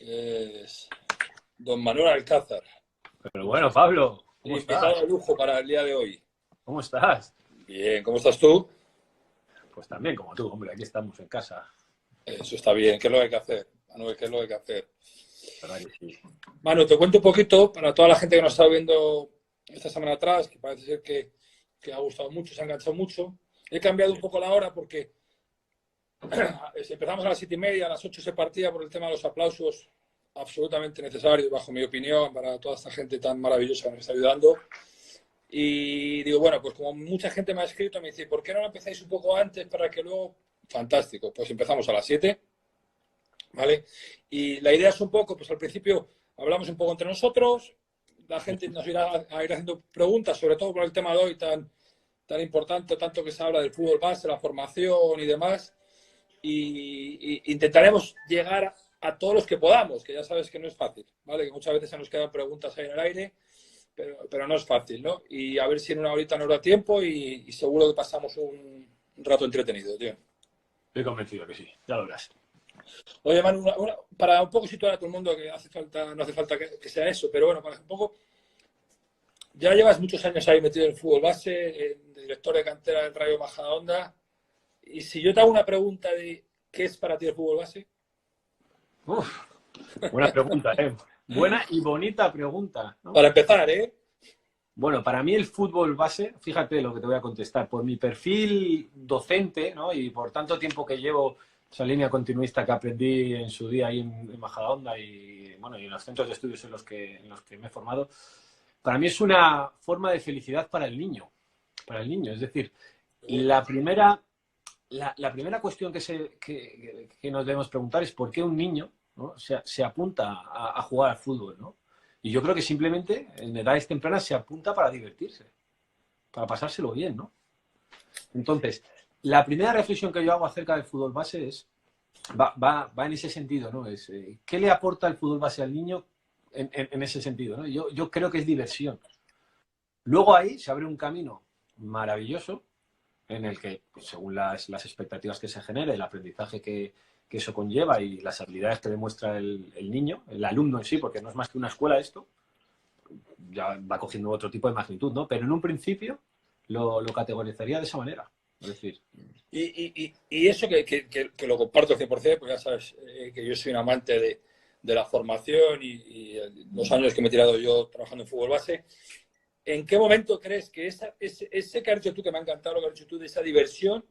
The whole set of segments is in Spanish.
que es don Manuel Alcázar. Pero bueno, Pablo, ¿cómo Invitado estás? de lujo para el día de hoy. ¿Cómo estás? Bien, ¿cómo estás tú? Pues también como tú, hombre, aquí estamos en casa. Eso está bien. ¿Qué es lo que hay que hacer? Manuel, ¿qué es lo que hay que hacer? ¿Verdad que sí? Manu, te cuento un poquito para toda la gente que nos está viendo esta semana atrás, que parece ser que ha gustado mucho, se ha enganchado mucho. He cambiado un poco la hora porque empezamos a las 7:30, a las 8 se partía por el tema de los aplausos, absolutamente necesarios, bajo mi opinión, para toda esta gente tan maravillosa que nos está ayudando. Y digo, bueno, pues como mucha gente me ha escrito, me dice, ¿por qué no lo empezáis un poco antes para que luego... Fantástico, pues empezamos a las 7, ¿vale? Y la idea es un poco, pues al principio hablamos un poco entre nosotros, la gente nos irá a ir haciendo preguntas, sobre todo por el tema de hoy tan importante, tanto que se habla del fútbol base, la formación y demás. Y intentaremos llegar a todos los que podamos, que ya sabes que no es fácil, ¿vale? Que muchas veces se nos quedan preguntas ahí en el aire, pero no es fácil, ¿no? Y a ver si en una horita nos da tiempo y seguro que pasamos un rato entretenido, tío. Estoy convencido que sí, ya lo verás. Oye, Manu, para un poco situar a todo el mundo, que hace falta, no hace falta que sea eso, pero bueno, para un poco, ya llevas muchos años ahí metido en el fútbol base, director de cantera del Rayo Majadahonda, y si yo te hago una pregunta de ¿qué es para ti el fútbol base? Uf, buena pregunta, ¿eh? Buena y bonita pregunta, ¿no? Para empezar, ¿eh? Bueno, para mí el fútbol base, fíjate lo que te voy a contestar, por mi perfil docente, ¿no? Y por tanto tiempo que llevo esa línea continuista que aprendí en su día ahí en Majadahonda y, bueno, y en los centros de estudios en los que me he formado, para mí es una forma de felicidad para el niño, Es decir, la primera, la primera cuestión que nos debemos preguntar es por qué un niño, ¿no? se apunta a jugar al fútbol, ¿no? Y yo creo que simplemente en edades tempranas se apunta para divertirse, para pasárselo bien, ¿no? Entonces, la primera reflexión que yo hago acerca del fútbol base va en ese sentido, ¿no? Es, ¿qué le aporta el fútbol base al niño en ese sentido, ¿no? Yo creo que es diversión. Luego ahí se abre un camino maravilloso en el que, pues, según las expectativas que se genere, el aprendizaje que eso conlleva y las habilidades que demuestra el niño, el alumno en sí, porque no es más que una escuela esto, ya va cogiendo otro tipo de magnitud, ¿no? Pero en un principio lo categorizaría de esa manera. Es decir, Y eso que lo comparto 100%, pues ya sabes que yo soy un amante de la formación y los años que me he tirado yo trabajando en fútbol base. ¿En qué momento crees que ese que has dicho tú, que me ha encantado lo que has dicho tú, de esa diversión,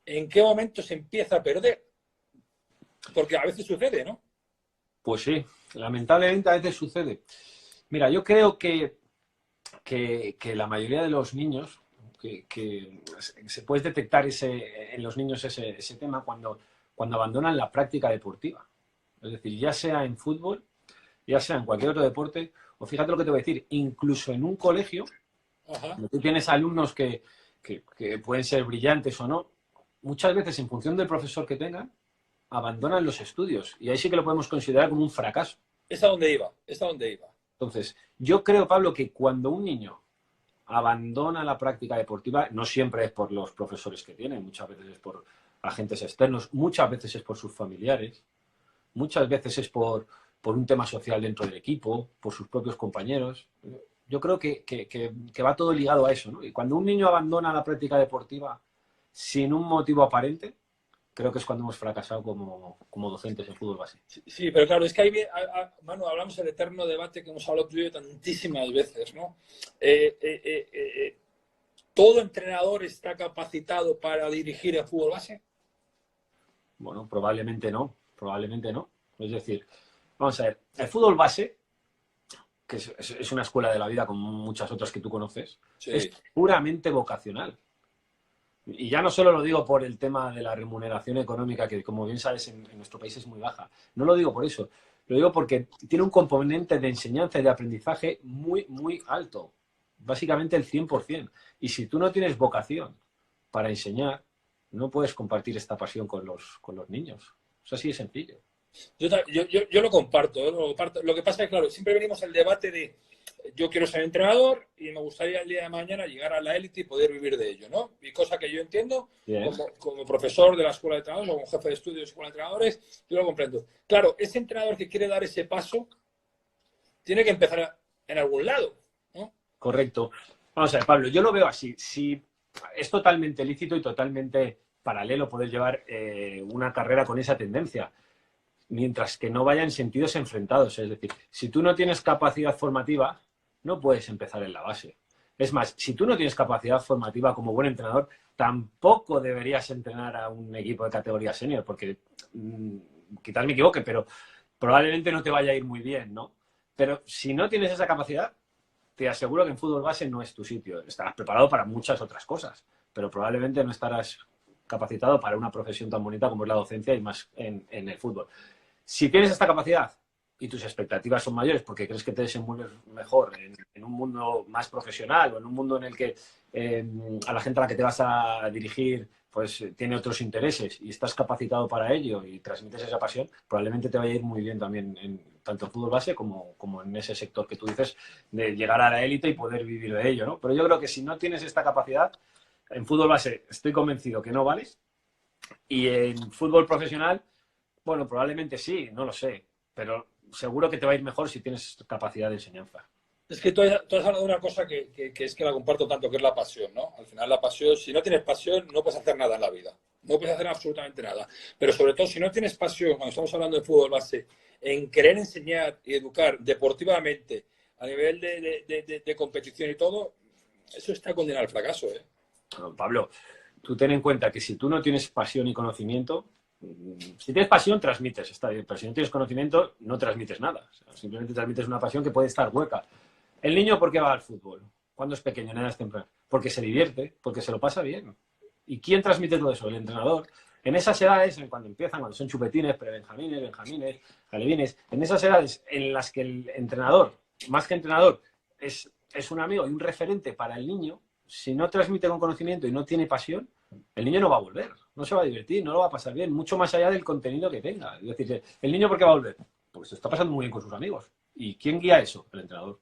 en qué momento se empieza a perder? Porque a veces sucede, ¿no? pues sí, lamentablemente a veces sucede. Mira, yo creo que la mayoría de los niños, que se puede detectar en los niños ese tema cuando abandonan la práctica deportiva. Es decir, ya sea en fútbol, ya sea en cualquier otro deporte, o fíjate lo que te voy a decir, incluso en un colegio, Ajá. tú tienes alumnos que pueden ser brillantes o no, muchas veces en función del profesor que tengan, abandonan los estudios. Y ahí sí que lo podemos considerar como un fracaso. Es a donde iba, es a donde iba. Entonces, yo creo, Pablo, que cuando un niño abandona la práctica deportiva, no siempre es por los profesores que tienen, muchas veces es por agentes externos, muchas veces es por sus familiares, muchas veces es por un tema social dentro del equipo, por sus propios compañeros. Yo creo que va todo ligado a eso, ¿no? Y cuando un niño abandona la práctica deportiva sin un motivo aparente, creo que es cuando hemos fracasado como docentes en fútbol base. Sí, pero claro, es que ahí, Manu, hablamos del eterno debate que hemos hablado tú y yo tantísimas veces, ¿no? ¿Todo entrenador está capacitado para dirigir el fútbol base? Bueno, probablemente no, probablemente no. Es decir, vamos a ver, el fútbol base, que es una escuela de la vida como muchas otras que tú conoces, Sí. es puramente vocacional. Y ya no solo lo digo por el tema de la remuneración económica, que como bien sabes en nuestro país es muy baja. No lo digo por eso. Lo digo porque tiene un componente de enseñanza y de aprendizaje muy, muy alto. Básicamente el 100%. Y si tú no tienes vocación para enseñar, no puedes compartir esta pasión con los niños. Es así de sencillo. Yo lo comparto, ¿eh? Lo que pasa es que, claro, siempre venimos al debate de yo quiero ser entrenador y me gustaría el día de mañana llegar a la élite y poder vivir de ello, ¿no? Y cosa que yo entiendo como profesor de la escuela de entrenadores o como jefe de estudios de escuela de entrenadores, yo lo comprendo. Claro, ese entrenador que quiere dar ese paso tiene que empezar en algún lado, ¿no? Correcto. Vamos a ver, Pablo, yo lo veo así. Si es totalmente lícito y totalmente paralelo poder llevar una carrera con esa tendencia, mientras que no vaya en sentidos enfrentados. Es decir, si tú no tienes capacidad formativa, no puedes empezar en la base. Es más, si tú no tienes capacidad formativa como buen entrenador, tampoco deberías entrenar a un equipo de categoría senior, porque quizás me equivoque, pero probablemente no te vaya a ir muy bien, ¿no? Pero si no tienes esa capacidad, te aseguro que en fútbol base no es tu sitio. Estarás preparado para muchas otras cosas, pero probablemente no estarás capacitado para una profesión tan bonita como es la docencia y más en el fútbol. Si tienes esta capacidad y tus expectativas son mayores porque crees que te desenvuelves mejor en un mundo más profesional o en un mundo en el que a la gente a la que te vas a dirigir pues tiene otros intereses y estás capacitado para ello y transmites esa pasión, probablemente te vaya a ir muy bien también tanto en fútbol base como en ese sector que tú dices de llegar a la élite y poder vivir de ello, ¿no? Pero yo creo que si no tienes esta capacidad, en fútbol base estoy convencido que no vales y en fútbol profesional, bueno, probablemente sí, no lo sé, pero seguro que te va a ir mejor si tienes capacidad de enseñanza. Es que tú has hablado de una cosa que es que la comparto tanto, que es la pasión, ¿no? Al final la pasión, si no tienes pasión, no puedes hacer nada en la vida. No puedes hacer absolutamente nada. Pero sobre todo, si no tienes pasión, cuando estamos hablando de fútbol base, en querer enseñar y educar deportivamente a nivel de competición y todo, eso está condenado al fracaso, ¿eh? Bueno, Pablo, tú ten en cuenta que si tú no tienes pasión y conocimiento, si tienes pasión, transmites, está bien, pero si no tienes conocimiento, no transmites nada. O sea, simplemente transmites una pasión que puede estar hueca. ¿El niño por qué va al fútbol? Cuando es pequeño, en edades tempranas. Porque se divierte, porque se lo pasa bien. ¿Y quién transmite todo eso? El entrenador. En esas edades, cuando empiezan, cuando son chupetines, prebenjamines, benjamines, alevines, en esas edades en las que el entrenador, más que entrenador, es un amigo y un referente para el niño, si no transmite con conocimiento y no tiene pasión, el niño no va a volver, no se va a divertir, no lo va a pasar bien, mucho más allá del contenido que tenga. Es decir, ¿el niño por qué va a volver? Porque se está pasando muy bien con sus amigos. ¿Y quién guía eso? El entrenador.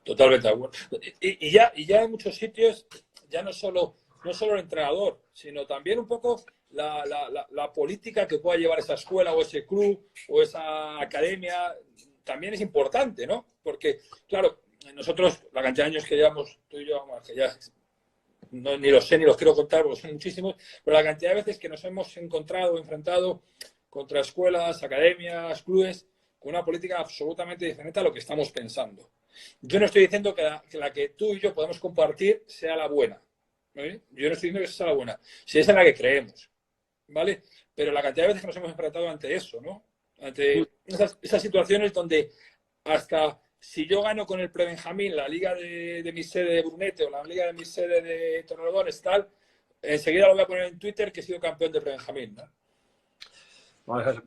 Totalmente de acuerdo. Y ya en muchos sitios, ya no solo el entrenador, sino también un poco la política que pueda llevar esa escuela o ese club o esa academia, también es importante, ¿no? Porque, claro, nosotros, la cantidad de años que llevamos tú y yo, que ya ni los sé ni los quiero contar porque son muchísimos, pero la cantidad de veces que nos hemos encontrado, enfrentado contra escuelas, academias, clubes, con una política absolutamente diferente a lo que estamos pensando. Yo no estoy diciendo que la que tú y yo podemos compartir sea la buena, ¿vale? Yo no estoy diciendo que sea la buena, si es en la que creemos, ¿vale? Pero la cantidad de veces que nos hemos enfrentado ante eso, ¿no? Ante esas situaciones donde hasta si yo gano con el Prebenjamín la liga de mi sede de Brunete o la liga de mi sede de Torrelodones, tal, enseguida lo voy a poner en Twitter que he sido campeón de Prebenjamín, ¿no? Vamos a ver.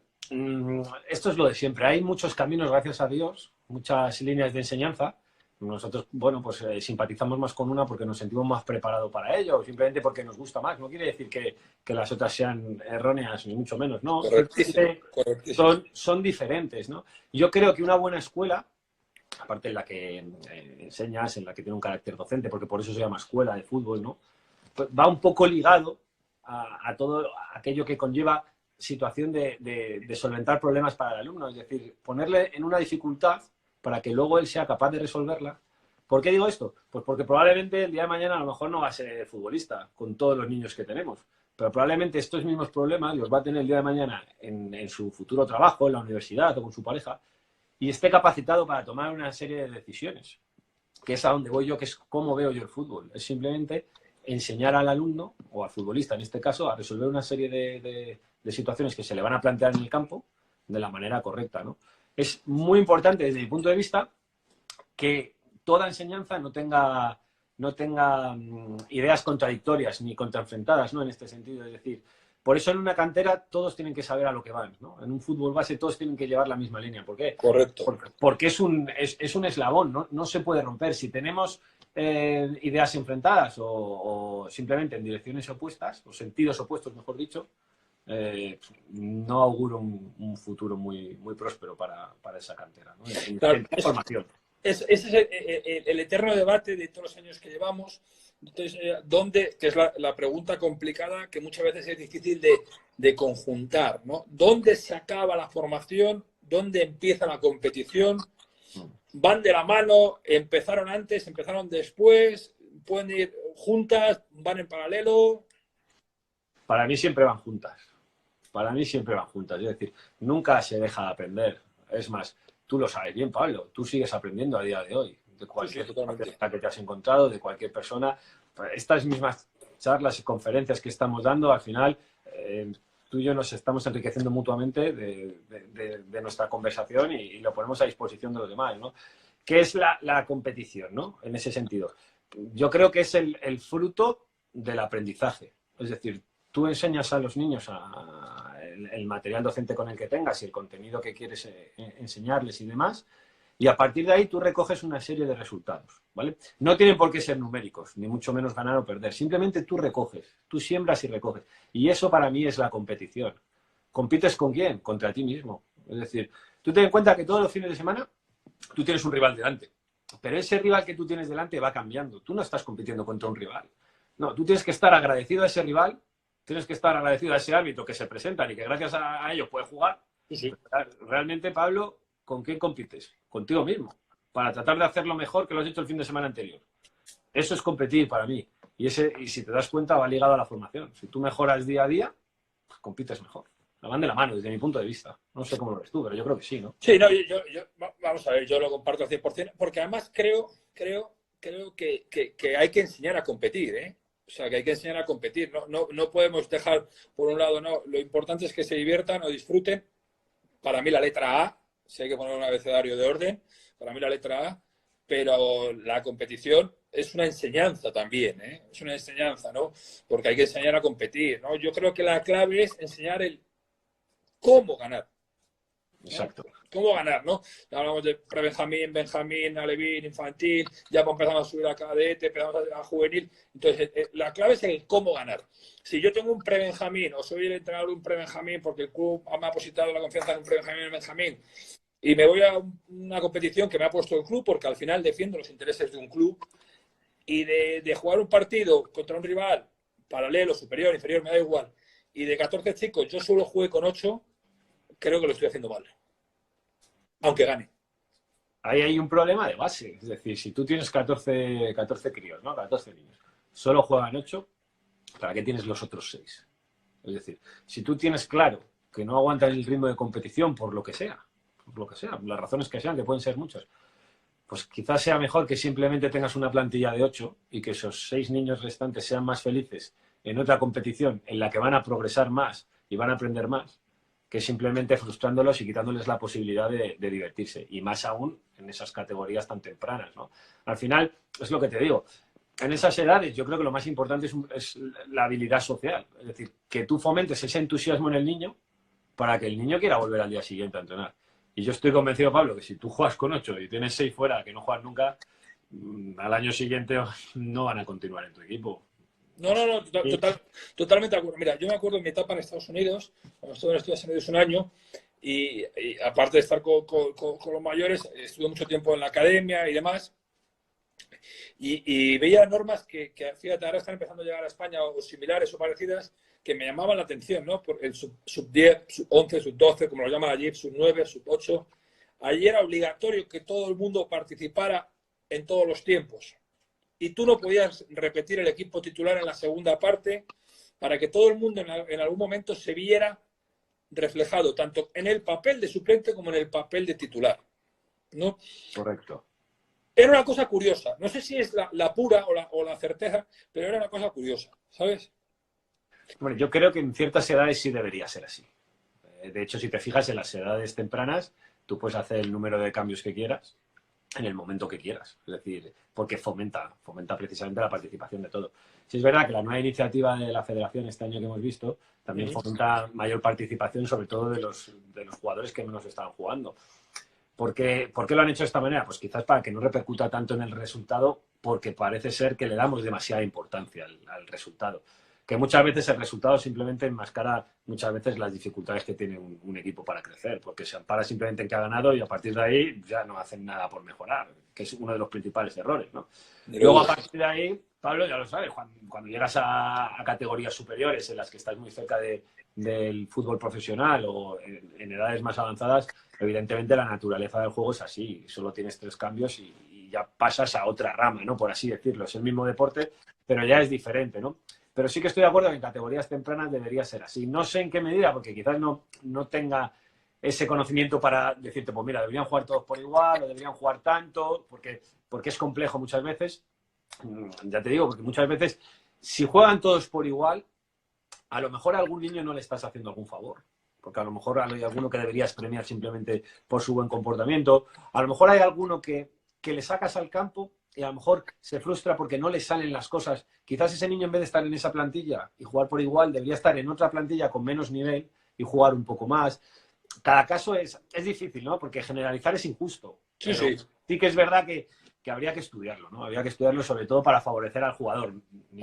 Esto es lo de siempre. Hay muchos caminos, gracias a Dios, muchas líneas de enseñanza. Nosotros, bueno, pues simpatizamos más con una porque nos sentimos más preparados para ello, o simplemente porque nos gusta más. No quiere decir que las otras sean erróneas, ni mucho menos, ¿no? Correctísimo, Simplemente correctísimo. son diferentes, ¿no? Yo creo que una buena escuela, aparte en la que enseñas, en la que tiene un carácter docente, porque por eso se llama escuela de fútbol, ¿no? Pues va un poco ligado a todo aquello que conlleva situación de solventar problemas para el alumno, es decir, ponerle en una dificultad para que luego él sea capaz de resolverla. ¿Por qué digo esto? Pues porque probablemente el día de mañana a lo mejor no va a ser futbolista con todos los niños que tenemos, pero probablemente estos mismos problemas los va a tener el día de mañana en su futuro trabajo, en la universidad o con su pareja, y esté capacitado para tomar una serie de decisiones, que es a donde voy yo, que es cómo veo yo el fútbol. Es simplemente enseñar al alumno, o al futbolista en este caso, a resolver una serie de situaciones que se le van a plantear en el campo de la manera correcta, ¿no? Es muy importante desde mi punto de vista que toda enseñanza no tenga ideas contradictorias ni contraenfrentadas, ¿no? En este sentido, es decir, por eso en una cantera todos tienen que saber a lo que van, ¿no? En un fútbol base todos tienen que llevar la misma línea. ¿Por qué? Correcto. Porque es un eslabón, ¿no? No se puede romper. Si tenemos ideas enfrentadas o simplemente en direcciones opuestas, o sentidos opuestos, mejor dicho, no auguro un futuro muy, muy próspero para esa cantera, ¿no? En Claro, formación. ese es el eterno debate de todos los años que llevamos. Entonces, ¿dónde, que es la pregunta complicada que muchas veces es difícil de conjuntar, ¿no? ¿Dónde se acaba la formación? ¿Dónde empieza la competición? ¿Van de la mano? ¿Empezaron antes? ¿Empezaron después? ¿Pueden ir juntas? ¿Van en paralelo? Para mí siempre van juntas. Para mí siempre van juntas. Es decir, nunca se deja de aprender. Es más, tú lo sabes bien, Pablo. Tú sigues aprendiendo a día de hoy. De cualquier faceta que te has encontrado, de cualquier persona. Estas mismas charlas y conferencias que estamos dando, al final, tú y yo nos estamos enriqueciendo mutuamente de nuestra conversación y lo ponemos a disposición de los demás, ¿no? ¿Qué es la competición, ¿no? En ese sentido. Yo creo que es el fruto del aprendizaje. Es decir, tú enseñas a los niños el material docente con el que tengas y el contenido que quieres enseñarles y demás, y a partir de ahí tú recoges una serie de resultados, ¿vale? No tienen por qué ser numéricos, ni mucho menos ganar o perder. Simplemente tú recoges, tú siembras y recoges. Y eso para mí es la competición. ¿Compites con quién? Contra ti mismo. Es decir, tú ten en cuenta que todos los fines de semana tú tienes un rival delante. Pero ese rival que tú tienes delante va cambiando. Tú no estás compitiendo contra un rival. No, tú tienes que estar agradecido a ese rival, tienes que estar agradecido a ese árbitro que se presenta y que gracias a ello puede jugar. Sí. Realmente, Pablo, ¿con quién compites? Contigo mismo, para tratar de hacerlo mejor que lo has hecho el fin de semana anterior. Eso es competir para mí. Y si te das cuenta, va ligado a la formación. Si tú mejoras día a día, pues compites mejor. La van de la mano, desde mi punto de vista. No sé cómo lo ves tú, pero yo creo que sí, ¿no? Sí, no, vamos a ver, yo lo comparto al 100%, porque además creo que hay que enseñar a competir, ¿eh? O sea, que hay que enseñar a competir. No podemos dejar, por un lado, no. Lo importante es que se diviertan o disfruten. Para mí la letra A, si hay que poner un abecedario de orden, para mí la letra A, pero la competición es una enseñanza también, ¿eh? Es una enseñanza, ¿no? Porque hay que enseñar a competir, ¿no? Yo creo que la clave es enseñar el cómo ganar. Exacto. ¿Cómo ganar, no? Ya hablamos de pre-Benjamín, Benjamín, alevín, infantil, ya empezamos a subir a cadete, empezamos a juvenil. Entonces, la clave es el cómo ganar. Si yo tengo un pre-Benjamín o soy el entrenador de un pre-Benjamín porque el club me ha depositado la confianza en un pre-Benjamín y un Benjamín y me voy a una competición que me ha puesto el club porque al final defiendo los intereses de un club y de jugar un partido contra un rival paralelo, superior, inferior, me da igual, y de 14 chicos yo solo jugué con 8, creo que lo estoy haciendo mal. Aunque gane. Ahí hay un problema de base. Es decir, si tú tienes 14 críos, ¿no? 14 niños, solo juegan 8, ¿para qué tienes los otros 6? Es decir, si tú tienes claro que no aguantan el ritmo de competición por lo que sea, las razones que sean, que pueden ser muchas, pues quizás sea mejor que simplemente tengas una plantilla de 8 y que esos 6 niños restantes sean más felices en otra competición en la que van a progresar más y van a aprender más, que simplemente frustrándolos y quitándoles la posibilidad de divertirse. Y más aún en esas categorías tan tempranas, ¿no? Al final, es lo que te digo, en esas edades yo creo que lo más importante es la habilidad social. Es decir, que tú fomentes ese entusiasmo en el niño para que el niño quiera volver al día siguiente a entrenar. Y yo estoy convencido, Pablo, que si tú juegas con 8 y tienes 6 fuera que no juegas nunca, al año siguiente no van a continuar en tu equipo. No, totalmente de acuerdo. Mira, yo me acuerdo en mi etapa en Estados Unidos, cuando estuve en Estados Unidos un año, y aparte de estar con los mayores, estuve mucho tiempo en la academia y demás, y veía normas que, fíjate, ahora están empezando a llegar a España o similares o parecidas, que me llamaban la atención, ¿no? Por el sub 10, sub 11, sub 12, como lo llaman allí, sub 9, sub 8. Allí era obligatorio que todo el mundo participara en todos los tiempos. Y tú no podías repetir el equipo titular en la segunda parte para que todo el mundo en algún momento se viera reflejado tanto en el papel de suplente como en el papel de titular, ¿no? Correcto. Era una cosa curiosa. No sé si es la pura o la certeza, pero era una cosa curiosa, ¿sabes? Bueno, yo creo que en ciertas edades sí debería ser así. De hecho, si te fijas en las edades tempranas, tú puedes hacer el número de cambios que quieras en el momento que quieras. Es decir, porque fomenta precisamente la participación de todo. Sí es verdad que la nueva iniciativa de la Federación este año que hemos visto también fomenta mayor participación, sobre todo de los jugadores que menos estaban jugando. ¿Por qué lo han hecho de esta manera? Pues quizás para que no repercuta tanto en el resultado, porque parece ser que le damos demasiada importancia al resultado. que muchas veces el resultado simplemente enmascara muchas veces las dificultades que tiene un equipo para crecer, porque se ampara simplemente en que ha ganado y a partir de ahí ya no hacen nada por mejorar, que es uno de los principales errores, ¿no? Luego, a partir de ahí, Pablo, ya lo sabes, cuando llegas a categorías superiores en las que estás muy cerca del fútbol profesional o en edades más avanzadas, evidentemente la naturaleza del juego es así, solo tienes 3 cambios y ya pasas a otra rama, ¿no? Por así decirlo, es el mismo deporte, pero ya es diferente, ¿no? Pero sí que estoy de acuerdo que en categorías tempranas debería ser así. No sé en qué medida, porque quizás no tenga ese conocimiento para decirte, pues mira, deberían jugar todos por igual o deberían jugar tanto, porque es complejo muchas veces. Ya te digo, porque muchas veces, si juegan todos por igual, a lo mejor a algún niño no le estás haciendo algún favor. Porque a lo mejor hay alguno que deberías premiar simplemente por su buen comportamiento. A lo mejor hay alguno que le sacas al campo y a lo mejor se frustra porque no le salen las cosas. Quizás ese niño, en vez de estar en esa plantilla y jugar por igual, debería estar en otra plantilla con menos nivel y jugar un poco más. Cada caso es difícil, ¿no? Porque generalizar es injusto. Sí, sí. Sí que es verdad que habría que estudiarlo, ¿no? Habría que estudiarlo sobre todo para favorecer al jugador.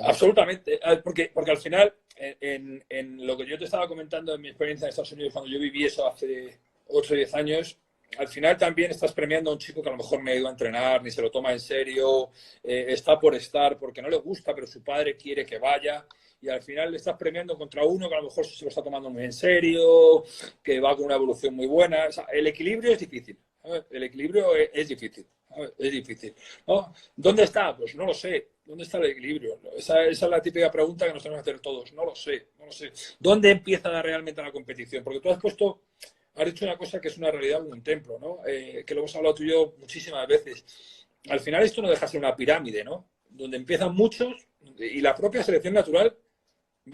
Absolutamente, porque al final, en lo que yo te estaba comentando en mi experiencia en Estados Unidos, cuando yo viví eso hace 8 o 10 años, al final también estás premiando a un chico que a lo mejor no ha ido a entrenar, ni se lo toma en serio, está por estar, porque no le gusta, pero su padre quiere que vaya, y al final le estás premiando contra uno que a lo mejor se lo está tomando muy en serio, que va con una evolución muy buena. O sea, el equilibrio es difícil, ¿sabes? El equilibrio es difícil, ¿sabes? Es difícil, ¿no? ¿Dónde está? Pues no lo sé. ¿Dónde está el equilibrio? Esa es la típica pregunta que nos tenemos que hacer todos. No lo sé, no lo sé. ¿Dónde empieza realmente la competición? Porque tú has dicho una cosa que es una realidad como un templo, ¿no? Que lo hemos hablado tú y yo muchísimas veces. Al final esto no deja de ser una pirámide, ¿no? Donde empiezan muchos y la propia selección natural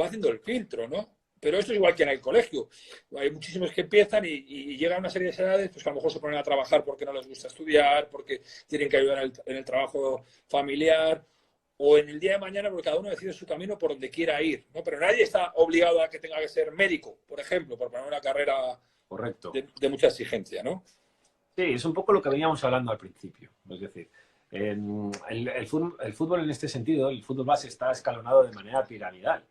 va haciendo el filtro, ¿no? Pero esto es igual que en el colegio. Hay muchísimos que empiezan y llegan a una serie de edades, pues que a lo mejor se ponen a trabajar porque no les gusta estudiar, porque tienen que ayudar en el trabajo familiar, o en el día de mañana porque cada uno decide su camino por donde quiera ir, ¿no? Pero nadie está obligado a que tenga que ser médico, por ejemplo, por poner una carrera correcto de mucha exigencia, ¿no? Sí, es un poco lo que veníamos hablando al principio. Es decir, el fútbol en este sentido, el fútbol base está escalonado de manera piramidal.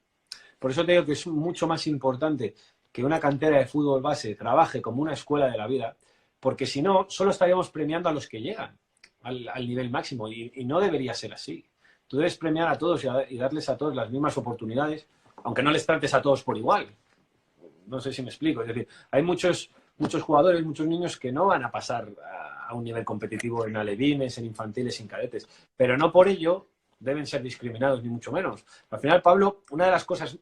Por eso te digo que es mucho más importante que una cantera de fútbol base trabaje como una escuela de la vida, porque si no, solo estaríamos premiando a los que llegan al nivel máximo y no debería ser así. Tú debes premiar a todos y darles a todos las mismas oportunidades, aunque no les trates a todos por igual. No sé si me explico. Es decir, hay muchos jugadores, muchos niños que no van a pasar a un nivel competitivo en alevines, en infantiles, en cadetes, pero no por ello deben ser discriminados, ni mucho menos. Al final, Pablo, una de las cosas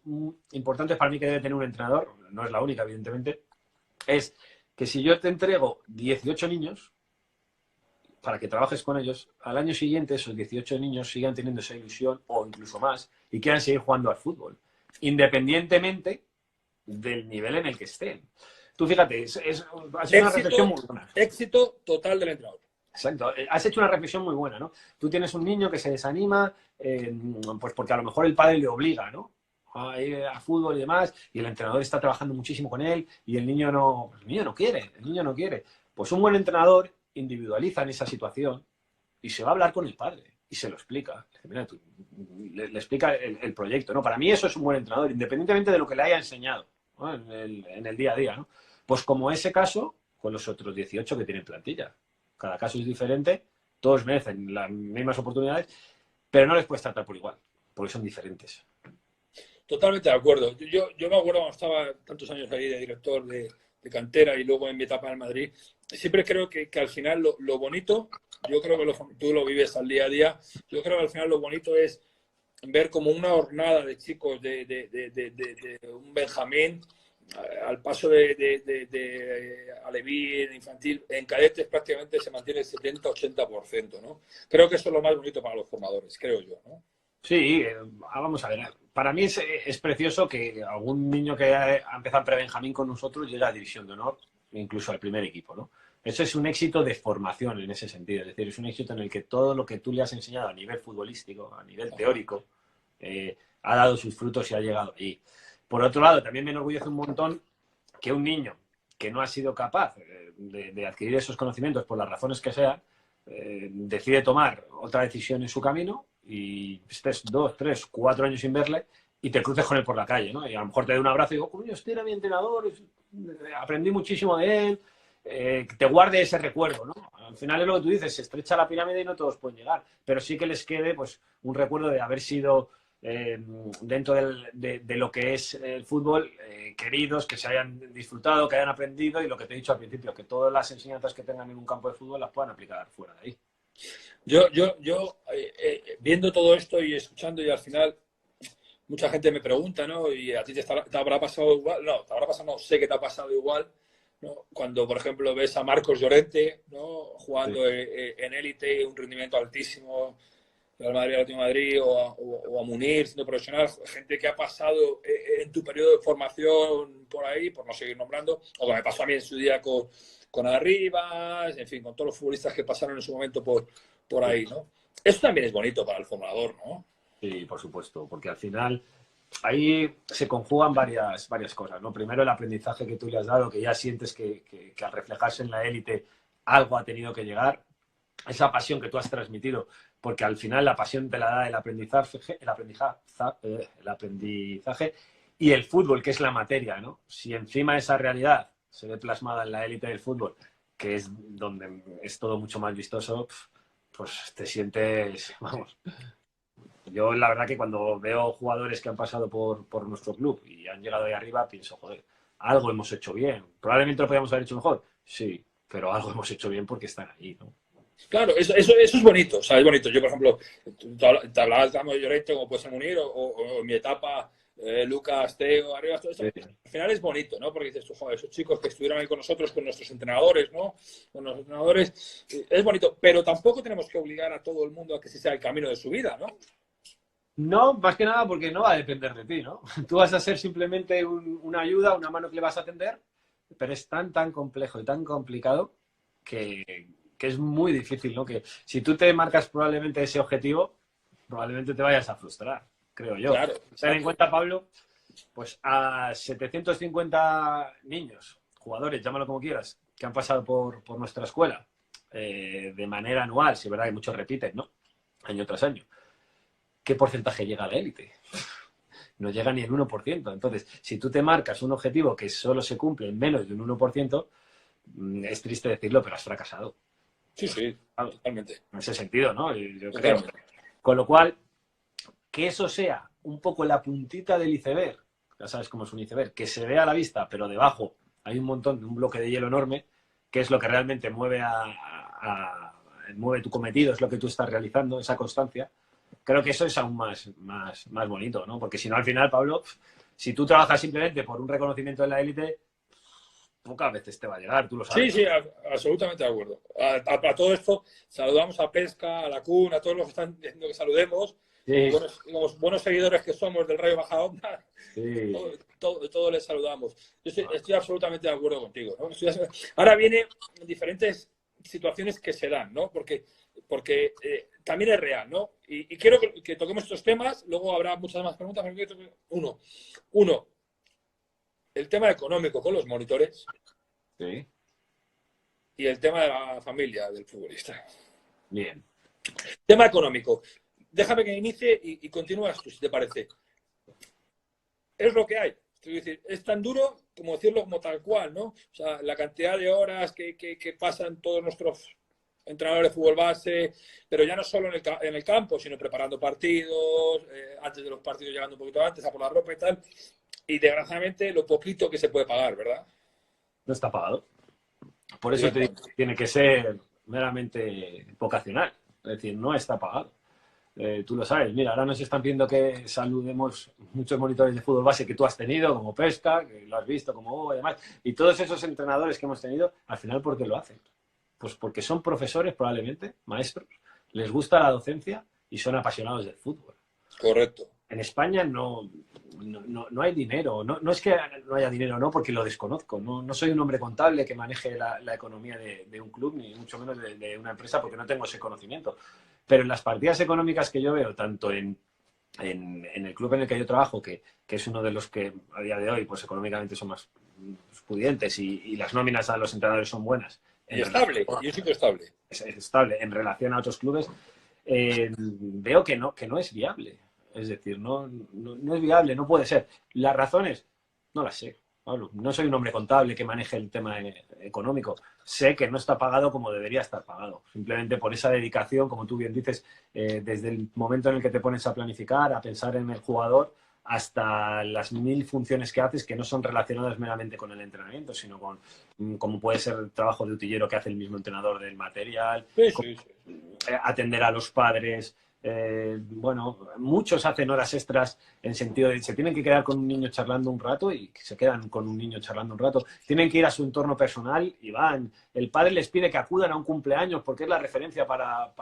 importantes para mí que debe tener un entrenador, no es la única, evidentemente, es que si yo te entrego 18 niños para que trabajes con ellos, al año siguiente esos 18 niños sigan teniendo esa ilusión o incluso más y quieran seguir jugando al fútbol, independientemente del nivel en el que estén. Tú fíjate, ha sido una reflexión muy buena. Éxito total del entrenador. Exacto, has hecho una reflexión muy buena, ¿no? Tú tienes un niño que se desanima, pues porque a lo mejor el padre le obliga, ¿no? A ir a fútbol y demás, y el entrenador está trabajando muchísimo con él, y el niño no quiere. Pues un buen entrenador individualiza en esa situación y se va a hablar con el padre y se lo explica. Mira, le explica el proyecto, ¿no? Para mí eso es un buen entrenador, independientemente de lo que le haya enseñado, ¿no? en el día a día, ¿no? Pues como ese caso con los otros 18 que tienen plantilla. Cada caso es diferente, todos merecen las mismas oportunidades, pero no les puedes tratar por igual, porque son diferentes. Totalmente de acuerdo. Yo me acuerdo cuando estaba tantos años ahí de director de cantera y luego en mi etapa en Madrid, siempre creo que al final lo bonito, yo creo que tú lo vives al día a día, yo creo que al final lo bonito es ver como una hornada de chicos de un Benjamín al paso de alevín, infantil, en cadetes prácticamente se mantiene el 70-80%, ¿no? Creo que eso es lo más bonito para los formadores, creo yo, ¿no? Sí, vamos a ver. Para mí es precioso que algún niño que ha empezado en pre-Benjamín con nosotros llegue a División de Honor, incluso al primer equipo, ¿no? Eso es un éxito de formación en ese sentido. Es decir, es un éxito en el que todo lo que tú le has enseñado a nivel futbolístico, a nivel teórico, ha dado sus frutos y ha llegado ahí. Por otro lado, también me enorgullece un montón que un niño que no ha sido capaz de adquirir esos conocimientos por las razones que sean, decide tomar otra decisión en su camino y estés 2, 3, 4 años sin verle y te cruces con él por la calle, ¿no? Y a lo mejor te dé un abrazo y digo, coño, este era mi entrenador, aprendí muchísimo de él, que te guarde ese recuerdo, ¿no? Al final es lo que tú dices, se estrecha la pirámide y no todos pueden llegar, pero sí que les quede pues un recuerdo de haber sido dentro de lo que es el fútbol, queridos, que se hayan disfrutado, que hayan aprendido y lo que te he dicho al principio, que todas las enseñanzas que tengan en un campo de fútbol las puedan aplicar fuera de ahí. Viendo todo esto y escuchando, y al final mucha gente me pregunta, ¿no? Y a ti te habrá pasado igual. No, te habrá pasado, no, sé que te ha pasado igual, ¿no? Cuando, por ejemplo, ves a Marcos Llorente, ¿no? Jugando Sí. en élite, un rendimiento altísimo, Real Madrid, Atlético de Madrid, o a Munir, siendo profesional, gente que ha pasado en tu periodo de formación por ahí, por no seguir nombrando, o que me pasó a mí en su día con Arribas, en fin, con todos los futbolistas que pasaron en su momento por ahí, ¿no? Eso también es bonito para el formador, ¿no? Sí, por supuesto, porque al final ahí se conjugan varias cosas, ¿no? Primero el aprendizaje que tú le has dado, que ya sientes que al reflejarse en la élite algo ha tenido que llegar, esa pasión que tú has transmitido, porque al final la pasión te la da el aprendizaje y el fútbol, que es la materia, ¿no? Si encima esa realidad se ve plasmada en la élite del fútbol, que es donde es todo mucho más vistoso, pues te sientes, vamos. Yo la verdad que cuando veo jugadores que han pasado por nuestro club y han llegado ahí arriba, pienso, joder, algo hemos hecho bien. Probablemente lo podíamos haber hecho mejor, sí, pero algo hemos hecho bien porque están ahí, ¿no? Claro, eso es bonito, o sea, es bonito. Yo, por ejemplo, te hablabas de Llorente, como puede ser Munir, o en mi etapa, Lucas, Teo, arriba, todo esto. Sí. Al final es bonito, ¿no? Porque dices, joder, esos chicos que estuvieron ahí con nosotros, con nuestros entrenadores, ¿no? Con los entrenadores, es bonito, pero tampoco tenemos que obligar a todo el mundo a que ese sea el camino de su vida, ¿no? No, más que nada porque no va a depender de ti, ¿no? Tú vas a ser simplemente una ayuda, una mano que le vas a tender, pero es tan complejo y tan complicado que es muy difícil, ¿no? Que si tú te marcas probablemente ese objetivo, probablemente te vayas a frustrar, creo yo. Claro, Ten en exacto. cuenta, Pablo, pues a 750 niños, jugadores, llámalo como quieras, que han pasado por nuestra escuela de manera anual, si es verdad que muchos repiten, ¿no? Año tras año. ¿Qué porcentaje llega a la élite? No llega ni el 1%. Entonces, si tú te marcas un objetivo que solo se cumple en menos de un 1%, es triste decirlo, pero has fracasado. Sí, sí, Claro, totalmente. en ese sentido, ¿no? Yo creo. Totalmente. Con lo cual, que eso sea un poco la puntita del iceberg, ya sabes cómo es un iceberg, que se vea a la vista, pero debajo hay un montón, un bloque de hielo enorme, que es lo que realmente mueve tu cometido, es lo que tú estás realizando, esa constancia. Creo que eso es aún más bonito, ¿no? Porque si no, al final, Pablo, si tú trabajas simplemente por un reconocimiento de la élite, pocas veces te va a llegar, tú lo Sí, sabes. sí, absolutamente de acuerdo. A todo esto, saludamos a Pesca, a la CUN, a todos los que están diciendo que saludemos. Sí, Los buenos seguidores que somos del Rayo Majadahonda, sí. todos les saludamos. Yo estoy absolutamente de acuerdo contigo, ¿no? Ahora vienen diferentes situaciones que se dan, ¿no? Porque también es real, ¿no? Y quiero que toquemos estos temas, luego habrá muchas más preguntas. Pero uno, el tema económico con los monitores Sí, y el tema de la familia del futbolista. bien. Tema económico. Déjame que inicie y continúas tú, si te parece. Es lo que hay. Es decir, es tan duro como decirlo como tal cual, ¿no? O sea, la cantidad de horas que pasan todos nuestros entrenadores de fútbol base, pero ya no solo en el campo, sino preparando partidos, antes de los partidos llegando un poquito antes, a por la ropa y tal. Y desgraciadamente lo poquito que se puede pagar, ¿verdad? No está pagado. Por eso te digo, Directamente. tiene que ser meramente vocacional. Es decir, no está pagado. Tú lo sabes. Mira, ahora nos están pidiendo que saludemos muchos monitores de fútbol base que tú has tenido, como Pesca, que lo has visto, como Hugo y demás. Y todos esos entrenadores que hemos tenido, al final, ¿por qué lo hacen? Pues porque son profesores, probablemente, maestros, les gusta la docencia y son apasionados del fútbol. Correcto. En España no hay dinero. No es que no haya dinero, no, porque lo desconozco. No soy un hombre contable que maneje la economía de un club, ni mucho menos de una empresa, porque no tengo ese conocimiento. Pero en las partidas económicas que yo veo, tanto en el club en el que yo trabajo, que es uno de los que a día de hoy, pues económicamente son más pudientes y las nóminas a los entrenadores son buenas. Y estable, y un sitio estable. Es estable en relación a otros clubes, veo que no es viable. Es decir, no es viable, no puede ser. Las razones, no las sé. Pablo, no soy un hombre contable que maneje el tema económico. Sé que no está pagado como debería estar pagado. Simplemente por esa dedicación, como tú bien dices, desde el momento en el que te pones a planificar, a pensar en el jugador, hasta las 1000 funciones que haces que no son relacionadas meramente con el entrenamiento, sino con como puede ser el trabajo de utillero que hace el mismo entrenador del material, Sí, sí, sí. atender a los padres. Bueno, muchos hacen horas extras en sentido de se tienen que quedar con un niño charlando un rato y se quedan con un niño charlando un rato. Tienen que ir a su entorno personal y van. El padre les pide que acudan a un cumpleaños porque es la referencia para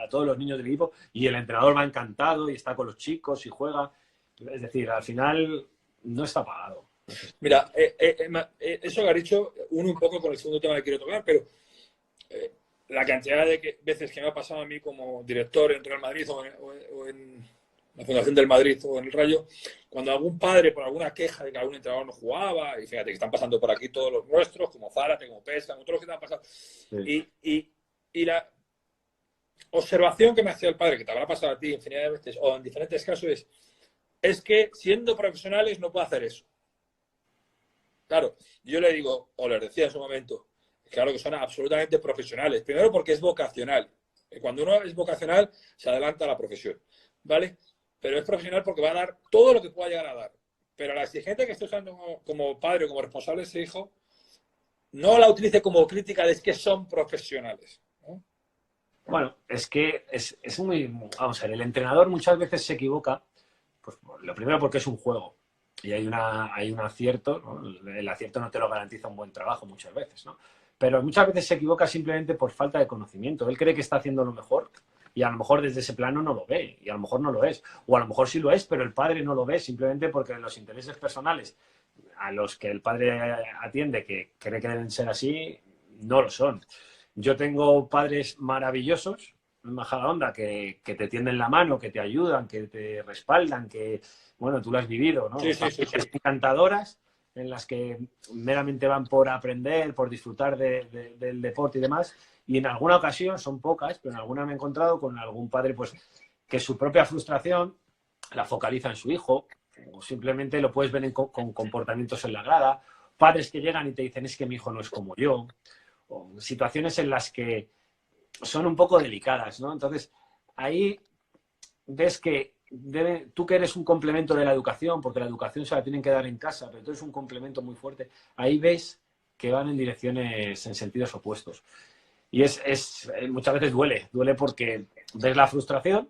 todos los niños del equipo y el entrenador va encantado y está con los chicos y juega. Es decir, al final no está pagado. Mira, eso que has dicho, uno un poco con el segundo tema que quiero tocar, pero la cantidad de veces que me ha pasado a mí como director en Real Madrid o en la Fundación del Madrid o en el Rayo, cuando algún padre por alguna queja de que algún entrenador no jugaba, y fíjate que están pasando por aquí todos los nuestros, como Zárate, como Pesca, como todos los que te han pasado, Sí. y la observación que me hacía el padre, que te habrá pasado a ti infinidad de veces o en diferentes casos, es que siendo profesionales no puedo hacer eso. Claro, yo le digo, o les decía en su momento, claro que son absolutamente profesionales. Primero porque es vocacional. Cuando uno es vocacional, se adelanta a la profesión, ¿vale? Pero es profesional porque va a dar todo lo que pueda llegar a dar. Pero la exigente que estoy usando como padre, como responsable de ese hijo, no la utilice como crítica de que son profesionales, ¿no? Bueno, es que es muy... Vamos a ver, el entrenador muchas veces se equivoca, pues lo primero porque es un juego y hay un acierto, ¿no? El acierto no te lo garantiza un buen trabajo muchas veces, ¿no? Pero muchas veces se equivoca simplemente por falta de conocimiento. Él cree que está haciendo lo mejor y a lo mejor desde ese plano no lo ve y a lo mejor no lo es. O a lo mejor sí lo es, pero el padre no lo ve simplemente porque los intereses personales a los que el padre atiende, que cree que deben ser así, no lo son. Yo tengo padres maravillosos en Majadahonda que te tienden la mano, que te ayudan, que te respaldan, que, bueno, tú lo has vivido, ¿no? Sí, sí, sí, Familias sí. encantadoras en las que meramente van por aprender, por disfrutar del deporte y demás. Y en alguna ocasión, son pocas, pero en alguna me he encontrado con algún padre pues que su propia frustración la focaliza en su hijo, o simplemente lo puedes ver con comportamientos en la grada, padres que llegan y te dicen es que mi hijo no es como yo, o situaciones en las que son un poco delicadas, ¿no? Entonces, ahí ves que tú que eres un complemento de la educación, porque la educación se la tienen que dar en casa, pero tú eres un complemento muy fuerte, ahí ves que van en direcciones, en sentidos opuestos. Y muchas veces duele porque ves la frustración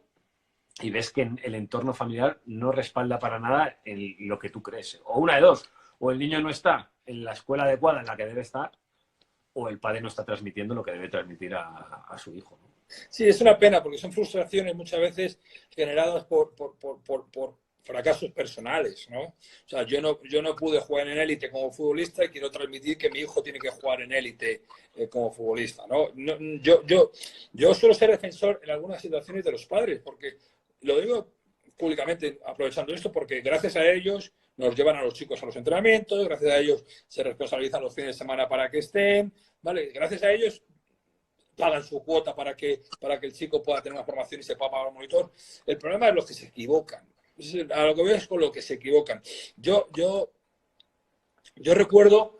y ves que el entorno familiar no respalda para nada lo que tú crees. O una de dos, o el niño no está en la escuela adecuada en la que debe estar, o el padre no está transmitiendo lo que debe transmitir a su hijo, ¿no? Sí, es una pena porque son frustraciones muchas veces generadas por fracasos personales, ¿no? O sea, yo no pude jugar en élite como futbolista y quiero transmitir que mi hijo tiene que jugar en élite como futbolista, ¿no? Yo suelo ser defensor en algunas situaciones de los padres, porque lo digo públicamente aprovechando esto, porque gracias a ellos nos llevan a los chicos a los entrenamientos, gracias a ellos se responsabilizan los fines de semana para que estén, ¿vale? Gracias a ellos pagan su cuota para que el chico pueda tener una formación y se pueda pagar un monitor. El problema es los que se equivocan. A lo que veo es con lo que se equivocan. Yo recuerdo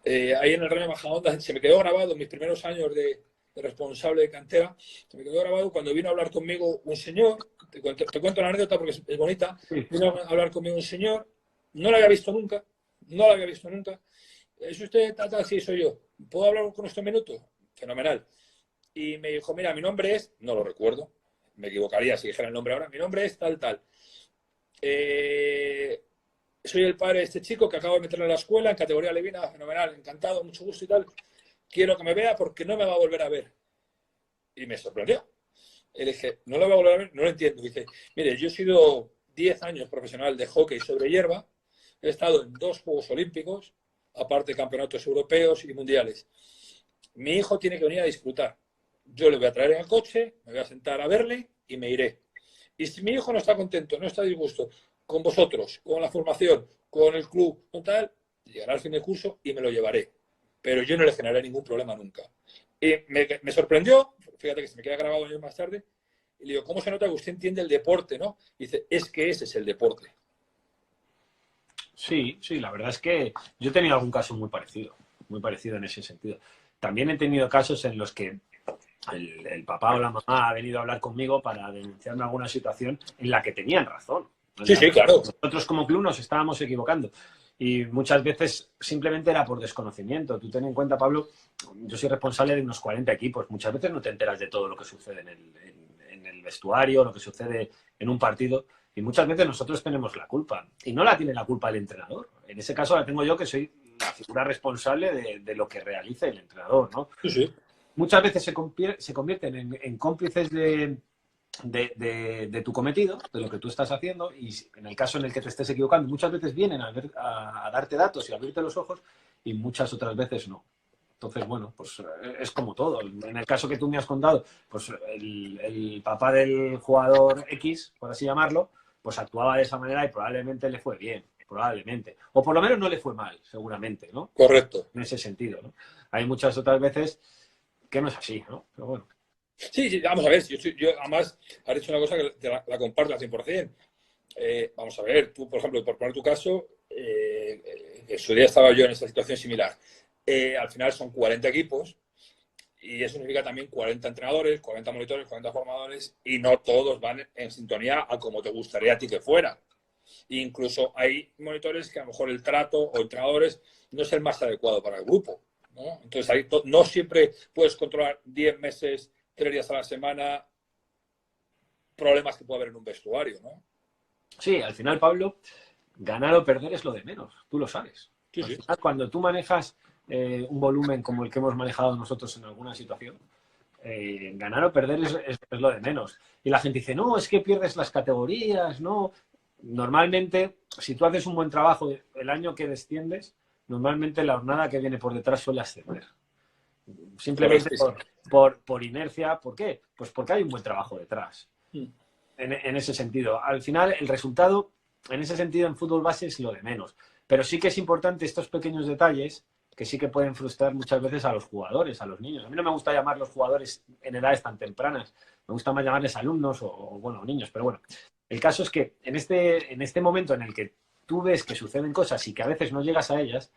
ahí en el Reino de Majadahonda, se me quedó grabado en mis primeros años de responsable de cantera, se me quedó grabado cuando vino a hablar conmigo un señor, te cuento la anécdota porque es bonita, Sí. vino a hablar conmigo un señor, no lo había visto nunca, no lo había visto nunca. ¿Es usted tal? Sí, soy yo. ¿Puedo hablar con usted un minuto? Fenomenal. Y me dijo, mira, mi nombre es, no lo recuerdo, me equivocaría si dijera el nombre ahora, mi nombre es tal. Eh, Soy el padre de este chico que acabo de meterle a la escuela en categoría levina, fenomenal, encantado, mucho gusto y tal. Quiero que me vea porque no me va a volver a ver. Y me sorprendió. Y le dije, no lo va a volver a ver, no lo entiendo. Dice, mire, yo he sido 10 años profesional de hockey sobre hierba, he estado en 2 Juegos Olímpicos, aparte de campeonatos europeos y mundiales. Mi hijo tiene que venir a disfrutar. Yo le voy a traer en el coche, me voy a sentar a verle y me iré. Y si mi hijo no está contento, no está a disgusto con vosotros, con la formación, con el club, con tal, llegará al fin del curso y me lo llevaré. Pero yo no le generaré ningún problema nunca. Y me sorprendió, fíjate que se me queda grabado años más tarde, Y le digo, ¿cómo se nota que usted entiende el deporte, no? Y dice, es que ese es el deporte. Sí, sí, la verdad es que yo he tenido algún caso muy parecido en ese sentido. También he tenido casos en los que el papá o la mamá ha venido a hablar conmigo para denunciarme alguna situación en la que tenían razón. Sí, sí, claro. Nosotros como club nos estábamos equivocando y muchas veces simplemente era por desconocimiento. Tú ten en cuenta, Pablo, yo soy responsable de unos 40 equipos. Muchas veces no te enteras de todo lo que sucede en el vestuario, lo que sucede en un partido. Y muchas veces nosotros tenemos la culpa. Y no la tiene la culpa el entrenador. En ese caso la tengo yo, que soy la figura responsable de lo que realice el entrenador, ¿no? Sí, sí. Muchas veces se convierten en cómplices de tu cometido, de lo que tú estás haciendo, y en el caso en el que te estés equivocando, muchas veces vienen a darte datos y a abrirte los ojos, y muchas otras veces no. Entonces, bueno, pues es como todo. En el caso que tú me has contado, pues el papá del jugador X, por así llamarlo, pues actuaba de esa manera y probablemente le fue bien, probablemente. O por lo menos no le fue mal, seguramente, ¿no? Correcto. En ese sentido, ¿no? Hay muchas otras veces que no es así, ¿no? Pero bueno. Sí, sí, vamos a ver, yo además has dicho una cosa que la comparto al 100%. Vamos a ver, tú, por ejemplo, por poner tu caso, en su día estaba yo en esta situación similar. Al final son 40 equipos y eso significa también 40 entrenadores, 40 monitores, 40 formadores y no todos van en sintonía a como te gustaría a ti que fuera. Incluso hay monitores que a lo mejor el trato o entrenadores no es el más adecuado para el grupo, ¿no? Entonces ahí no siempre puedes controlar 10 meses, 3 días a la semana, problemas que puede haber en un vestuario, ¿no? Sí, al final, Pablo, ganar o perder es lo de menos, tú lo sabes. Sí, Al sí. final, cuando tú manejas un volumen como el que hemos manejado nosotros en alguna situación, ganar o perder es lo de menos. Y la gente dice, no, es que pierdes las categorías, no. Normalmente, si tú haces un buen trabajo el año que desciendes, normalmente la jornada que viene por detrás suele ascender. Simplemente por inercia. ¿Por qué? Pues porque hay un buen trabajo detrás. En ese sentido. Al final, el resultado, en ese sentido, en fútbol base es lo de menos. Pero sí que es importante estos pequeños detalles que sí que pueden frustrar muchas veces a los jugadores, a los niños. A mí no me gusta llamar los jugadores en edades tan tempranas. Me gusta más llamarles alumnos bueno, niños. Pero bueno, el caso es que en este momento en el que tú ves que suceden cosas y que a veces no llegas a ellas,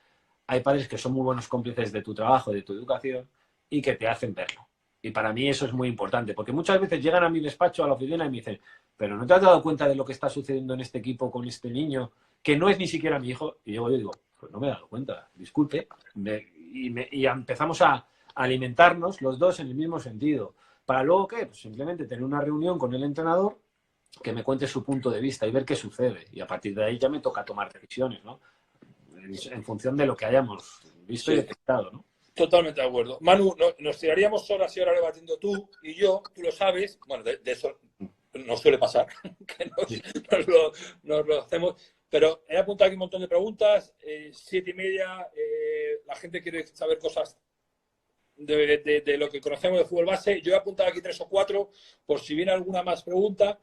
hay padres que son muy buenos cómplices de tu trabajo, de tu educación y que te hacen verlo. Y para mí eso es muy importante, porque muchas veces llegan a mi despacho, a la oficina, y me dicen, pero ¿no te has dado cuenta de lo que está sucediendo en este equipo con este niño, que no es ni siquiera mi hijo? Y yo digo, pues no me he dado cuenta, disculpe. Y empezamos a alimentarnos los dos en el mismo sentido. ¿Para luego qué? Pues simplemente tener una reunión con el entrenador que me cuente su punto de vista y ver qué sucede. Y a partir de ahí ya me toca tomar decisiones, ¿no? En función de lo que hayamos visto y Sí. detectado, ¿no? Totalmente de acuerdo. Manu, nos tiraríamos horas y horas debatiendo tú y yo, tú lo sabes, bueno, de eso nos suele pasar, que nos lo hacemos, pero he apuntado aquí un montón de preguntas, 7:30, la gente quiere saber cosas de lo que conocemos de fútbol base, yo he apuntado aquí 3 o 4, por si viene alguna más pregunta,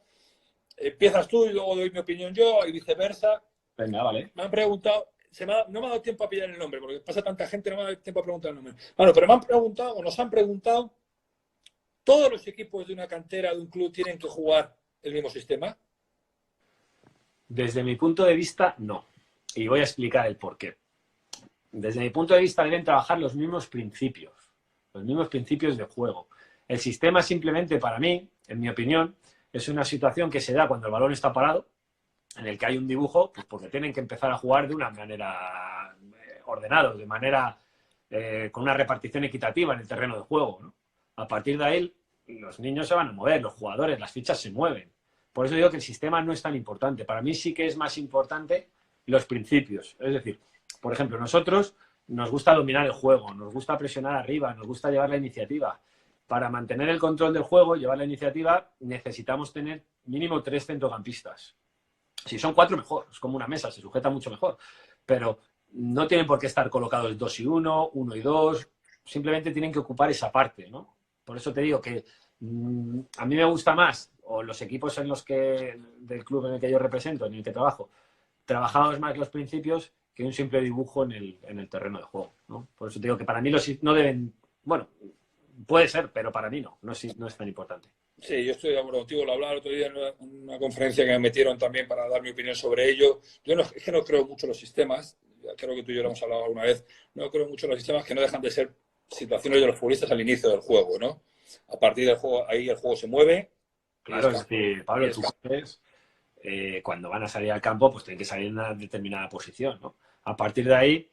empiezas tú y luego doy mi opinión yo y viceversa. Venga, vale. Me han preguntado, no me ha dado tiempo a pillar el nombre, porque pasa tanta gente, no me ha dado tiempo a preguntar el nombre. Bueno, pero me han preguntado, o nos han preguntado, ¿todos los equipos de una cantera, de un club, tienen que jugar el mismo sistema? Desde mi punto de vista, no. Y voy a explicar el por qué. Desde mi punto de vista, deben trabajar los mismos principios de juego. El sistema simplemente, para mí, en mi opinión, es una situación que se da cuando el balón está parado, en el que hay un dibujo, pues porque tienen que empezar a jugar de una manera ordenada, de manera con una repartición equitativa en el terreno de juego, ¿no? A partir de ahí, los niños se van a mover, los jugadores, las fichas se mueven. Por eso digo que el sistema no es tan importante. Para mí sí que es más importante los principios. Es decir, por ejemplo, nosotros nos gusta dominar el juego, nos gusta presionar arriba, nos gusta llevar la iniciativa. Para mantener el control del juego, llevar la iniciativa, necesitamos tener mínimo 3 centrocampistas. Si son 4, mejor. Es como una mesa, se sujeta mucho mejor. Pero no tienen por qué estar colocados 2 y 1, 1 y 2. Simplemente tienen que ocupar esa parte, ¿no? Por eso te digo que a mí me gusta más, o los equipos en los que del club en el que yo represento, en el que trabajo, trabajamos más los principios que un simple dibujo en el terreno de juego, ¿no? Por eso te digo que para mí no deben... Bueno, puede ser, pero para mí no es tan importante. Sí, yo estoy de acuerdo contigo. Lo hablaba el otro día en una conferencia que me metieron también para dar mi opinión sobre ello. Yo no, es que no creo mucho en los sistemas. Creo que tú y yo lo hemos hablado alguna vez. No creo mucho en los sistemas que no dejan de ser situaciones de los futbolistas al inicio del juego, ¿no? A partir del juego, ahí el juego se mueve y Claro, es decir, Pablo, tú es ves, cuando van a salir al campo, pues tienen que salir en una determinada posición, ¿no? A partir de ahí,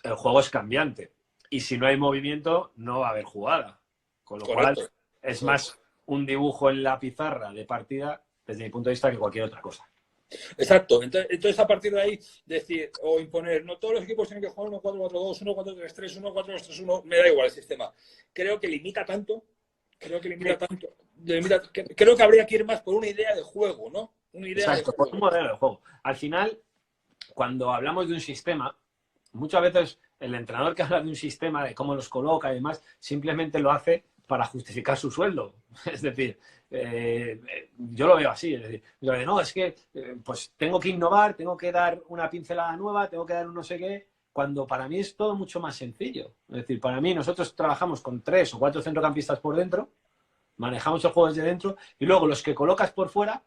el juego es cambiante. Y si no hay movimiento, no va a haber jugada. Con lo cual, correcto. es más un dibujo en la pizarra de partida, desde mi punto de vista, que cualquier otra cosa. Exacto. Entonces, a partir de ahí, decir o imponer, no todos los equipos tienen que jugar 1-4-4-2, 1-4-3-3, 1-4-2-3-1, me da igual el sistema. Creo que limita tanto, creo que habría que ir más por una idea de juego, ¿no? Una idea de Exacto, por un juego. modelo de juego. Al final, cuando hablamos de un sistema, muchas veces el entrenador que habla de un sistema, de cómo los coloca y demás, simplemente lo hace para justificar su sueldo. Es decir, yo lo veo así. Es decir, no, es que pues tengo que innovar, tengo que dar una pincelada nueva, tengo que dar un no sé qué, cuando para mí es todo mucho más sencillo. Es decir, para mí nosotros trabajamos con 3 o 4 centrocampistas por dentro, manejamos el juego desde dentro y luego los que colocas por fuera,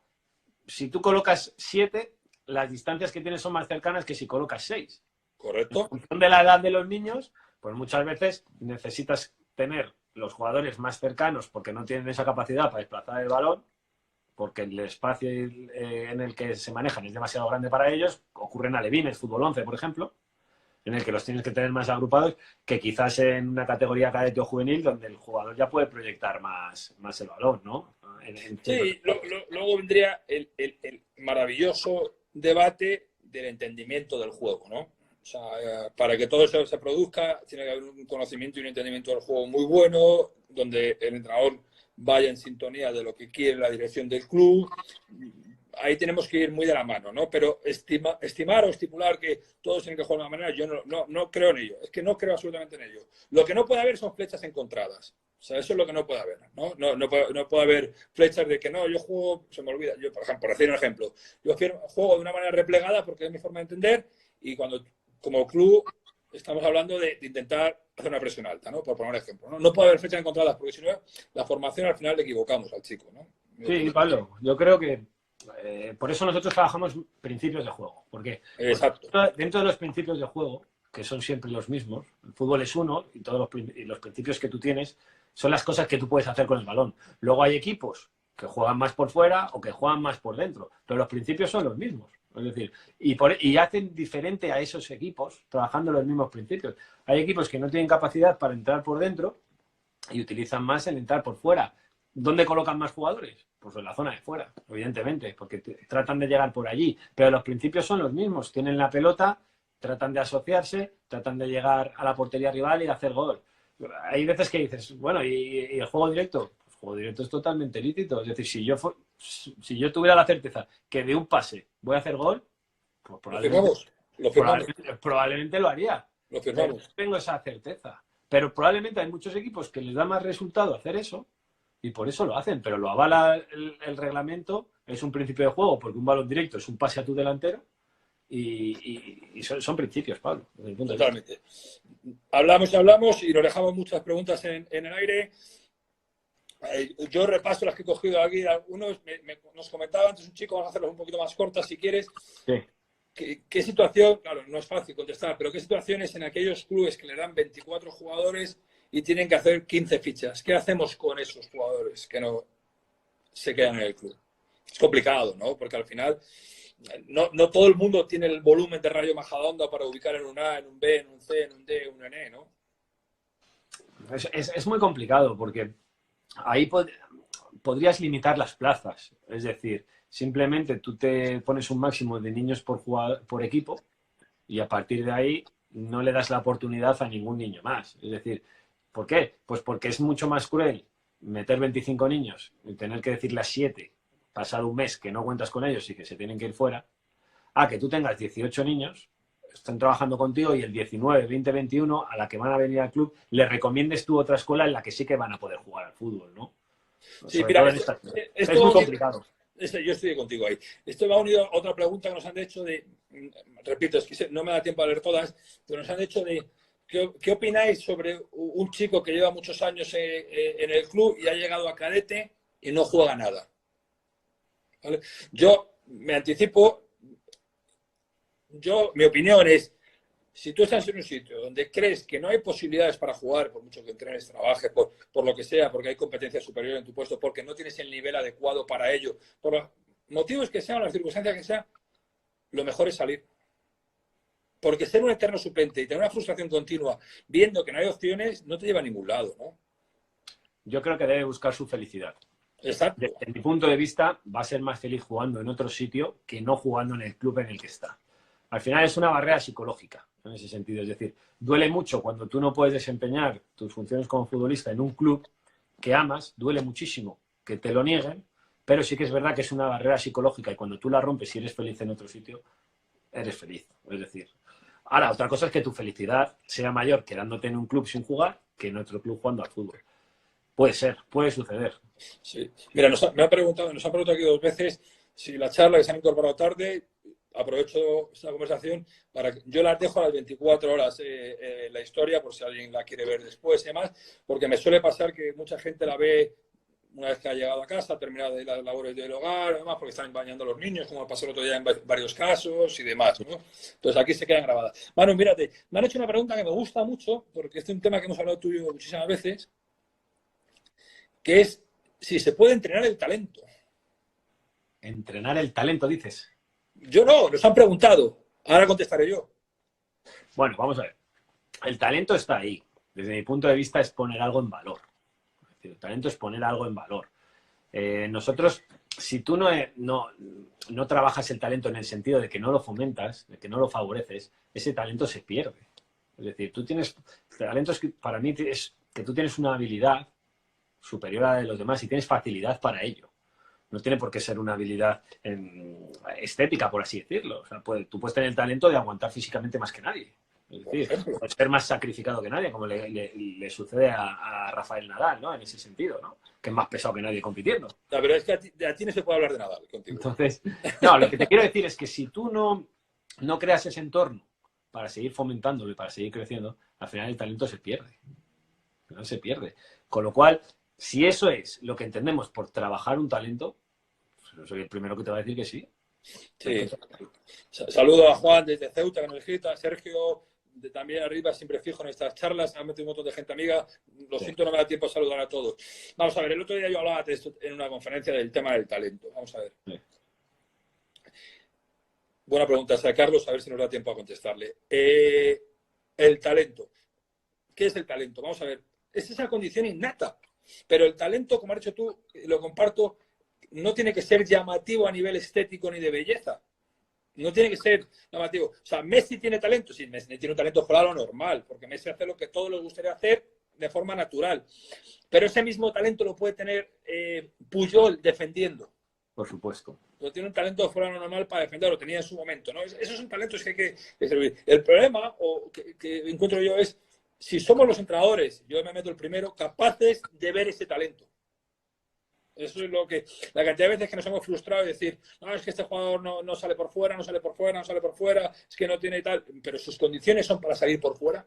si tú colocas 7, las distancias que tienes son más cercanas que si colocas 6. En ¿Correcto? función de la edad de los niños, pues muchas veces necesitas tener los jugadores más cercanos porque no tienen esa capacidad para desplazar el balón, porque el espacio en el que se manejan es demasiado grande para ellos. Ocurre en alevines, fútbol 11, por ejemplo, en el que los tienes que tener más agrupados que quizás en una categoría cadete o juvenil donde el jugador ya puede proyectar más el balón, ¿no? Sí, luego vendría el maravilloso debate del entendimiento del juego, ¿no? O sea, para que todo eso se produzca, tiene que haber un conocimiento y un entendimiento del juego muy bueno, donde el entrenador vaya en sintonía de lo que quiere la dirección del club. Ahí tenemos que ir muy de la mano, ¿no? Pero estimar o estipular que todos tienen que jugar de una manera, yo no creo en ello. Es que no creo absolutamente en ello. Lo que no puede haber son flechas encontradas. O sea, eso es lo que no puede haber, ¿no? No puede haber flechas de que no, yo juego, se me olvida. Yo, por ejemplo, por decir un ejemplo, yo juego de una manera replegada porque es mi forma de entender y cuando, como club, estamos hablando de intentar hacer una presión alta, ¿no? Por poner un ejemplo, ¿no? No puede haber flechas encontradas porque si no, la formación al final le equivocamos al chico, ¿no? Sí, Pablo, yo creo que por eso nosotros trabajamos principios de juego. Porque Exacto. dentro de los principios de juego, que son siempre los mismos, el fútbol es uno y todos los principios que tú tienes son las cosas que tú puedes hacer con el balón. Luego hay equipos que juegan más por fuera o que juegan más por dentro, pero los principios son los mismos. Es decir, y hacen diferente a esos equipos trabajando los mismos principios. Hay equipos que no tienen capacidad para entrar por dentro y utilizan más el entrar por fuera. ¿Dónde colocan más jugadores? Pues en la zona de fuera, evidentemente, porque tratan de llegar por allí. Pero los principios son los mismos. Tienen la pelota, tratan de asociarse, tratan de llegar a la portería rival y hacer gol. Hay veces que dices, bueno, ¿y el juego directo? Pues el juego directo es totalmente lícito. Es decir, si yo tuviera la certeza que de un pase voy a hacer gol, pues Lo firmamos. probablemente lo haría. Lo Pero no firmamos. tengo esa certeza. Pero probablemente hay muchos equipos que les da más resultado hacer eso y por eso lo hacen. Pero lo avala el reglamento, es un principio de juego, porque un balón directo es un pase a tu delantero y son principios, Pablo. Desde el punto de vista. Totalmente. Hablamos y nos dejamos muchas preguntas en el aire. Yo repaso las que he cogido aquí. Algunos nos comentaba antes un chico, vamos a hacerlas un poquito más cortas si quieres. Sí. ¿Qué situación? Claro, no es fácil contestar, pero ¿qué situaciones en aquellos clubes que le dan 24 jugadores y tienen que hacer 15 fichas? ¿Qué hacemos con esos jugadores que no se quedan en el club? Es complicado, ¿no? Porque al final no todo el mundo tiene el volumen de Rayo Majadahonda para ubicar en un A, en un B, en un C, en un D, en un N, ¿no? Es muy complicado porque ahí podrías limitar las plazas. Es decir, simplemente tú te pones un máximo de niños por equipo y a partir de ahí no le das la oportunidad a ningún niño más. Es decir, ¿por qué? Pues porque es mucho más cruel meter 25 niños y tener que decirle a 7 pasado un mes que no cuentas con ellos y que se tienen que ir fuera, a que tú tengas 18 niños, están trabajando contigo y el 19, 20, 21, a la que van a venir al club, les recomiendes tú otra escuela en la que sí que van a poder jugar al fútbol, ¿no? Sí, Sobre mira, todo es muy complicado. Yo estoy contigo ahí. Esto me ha unido a otra pregunta que nos han hecho repito, es que no me da tiempo a leer todas, pero nos han hecho ¿qué opináis sobre un chico que lleva muchos años en el club y ha llegado a cadete y no juega nada. ¿Vale? Yo me anticipo, mi opinión es, si tú estás en un sitio donde crees que no hay posibilidades para jugar, por mucho que entrenes, trabajes, por lo que sea, porque hay competencia superior en tu puesto, porque no tienes el nivel adecuado para ello, por los motivos que sean, las circunstancias que sean, lo mejor es salir. Porque ser un eterno suplente y tener una frustración continua viendo que no hay opciones no te lleva a ningún lado, ¿no? Yo creo que debe buscar su felicidad. Exacto. Desde mi punto de vista, va a ser más feliz jugando en otro sitio que no jugando en el club en el que está. Al final es una barrera psicológica, en ese sentido. Es decir, duele mucho cuando tú no puedes desempeñar tus funciones como futbolista en un club que amas, duele muchísimo que te lo nieguen, pero sí que es verdad que es una barrera psicológica y cuando tú la rompes y eres feliz en otro sitio, eres feliz. Es decir, ahora, otra cosa es que tu felicidad sea mayor quedándote en un club sin jugar que en otro club jugando al fútbol. Puede ser, puede suceder. Sí. Mira, nos han preguntado aquí 2 veces si la charla que se han incorporado tarde, aprovecho esta conversación para que yo las dejo a las 24 horas la historia, por si alguien la quiere ver después y demás, porque me suele pasar que mucha gente la ve una vez que ha llegado a casa, ha terminado las labores del hogar, además, porque están bañando a los niños, como pasó el otro día en varios casos y demás, ¿no? Entonces aquí se quedan grabadas. Manu, mírate, me han hecho una pregunta que me gusta mucho, porque este es un tema que hemos hablado tú y yo muchísimas veces, que es si se puede entrenar el talento. ¿Entrenar el talento, dices? Yo no, nos han preguntado. Ahora contestaré yo. Bueno, vamos a ver. El talento está ahí. Desde mi punto de vista es poner algo en valor. Es decir, el talento es poner algo en valor. Nosotros, si tú no trabajas el talento en el sentido de que no lo fomentas, de que no lo favoreces, ese talento se pierde. Es decir, tú tienes... Talento es que, para mí es que tú tienes una habilidad superior a la de los demás y tienes facilidad para ello. No tiene por qué ser una habilidad estética, por así decirlo. O sea, tú puedes tener el talento de aguantar físicamente más que nadie. Es decir, puedes ser más sacrificado que nadie, como le sucede a Rafael Nadal, ¿no? En ese sentido, ¿no? Que es más pesado que nadie compitiendo. No, pero es que a ti no se puede hablar de Nadal contigo. Entonces, no, lo que te quiero decir es que si tú no creas ese entorno para seguir fomentándolo y para seguir creciendo, al final el talento se pierde. No se pierde. Con lo cual, si eso es lo que entendemos por trabajar un talento, pues soy el primero que te va a decir que sí. Sí. Saludo a Juan desde Ceuta, que nos escrita, a Sergio, también arriba, siempre fijo en estas charlas, ha metido un montón de gente amiga. Lo siento, no me da tiempo a saludar a todos. Vamos a ver, el otro día yo hablaba de esto en una conferencia del tema del talento. Vamos a ver. Sí. Buena pregunta, Carlos, a ver si nos da tiempo a contestarle. El talento. ¿Qué es el talento? Vamos a ver. Es esa condición innata. Pero el talento, como has dicho tú, lo comparto, no tiene que ser llamativo a nivel estético ni de belleza. No tiene que ser llamativo. O sea, Messi tiene talento. Sí, Messi tiene un talento fuera de lo normal, porque Messi hace lo que todos les gustaría hacer de forma natural. Pero ese mismo talento lo puede tener Puyol defendiendo. Por supuesto. Pero tiene un talento fuera de lo normal para defenderlo. Tenía en su momento, ¿no? Esos son talentos que hay que servir. El problema que encuentro yo es si somos los entrenadores, yo me meto el primero, capaces de ver ese talento. Eso es lo que... La cantidad de veces que nos hemos frustrado y decir, no, es que este jugador no sale por fuera, no sale por fuera, es que no tiene tal... Pero sus condiciones son para salir por fuera.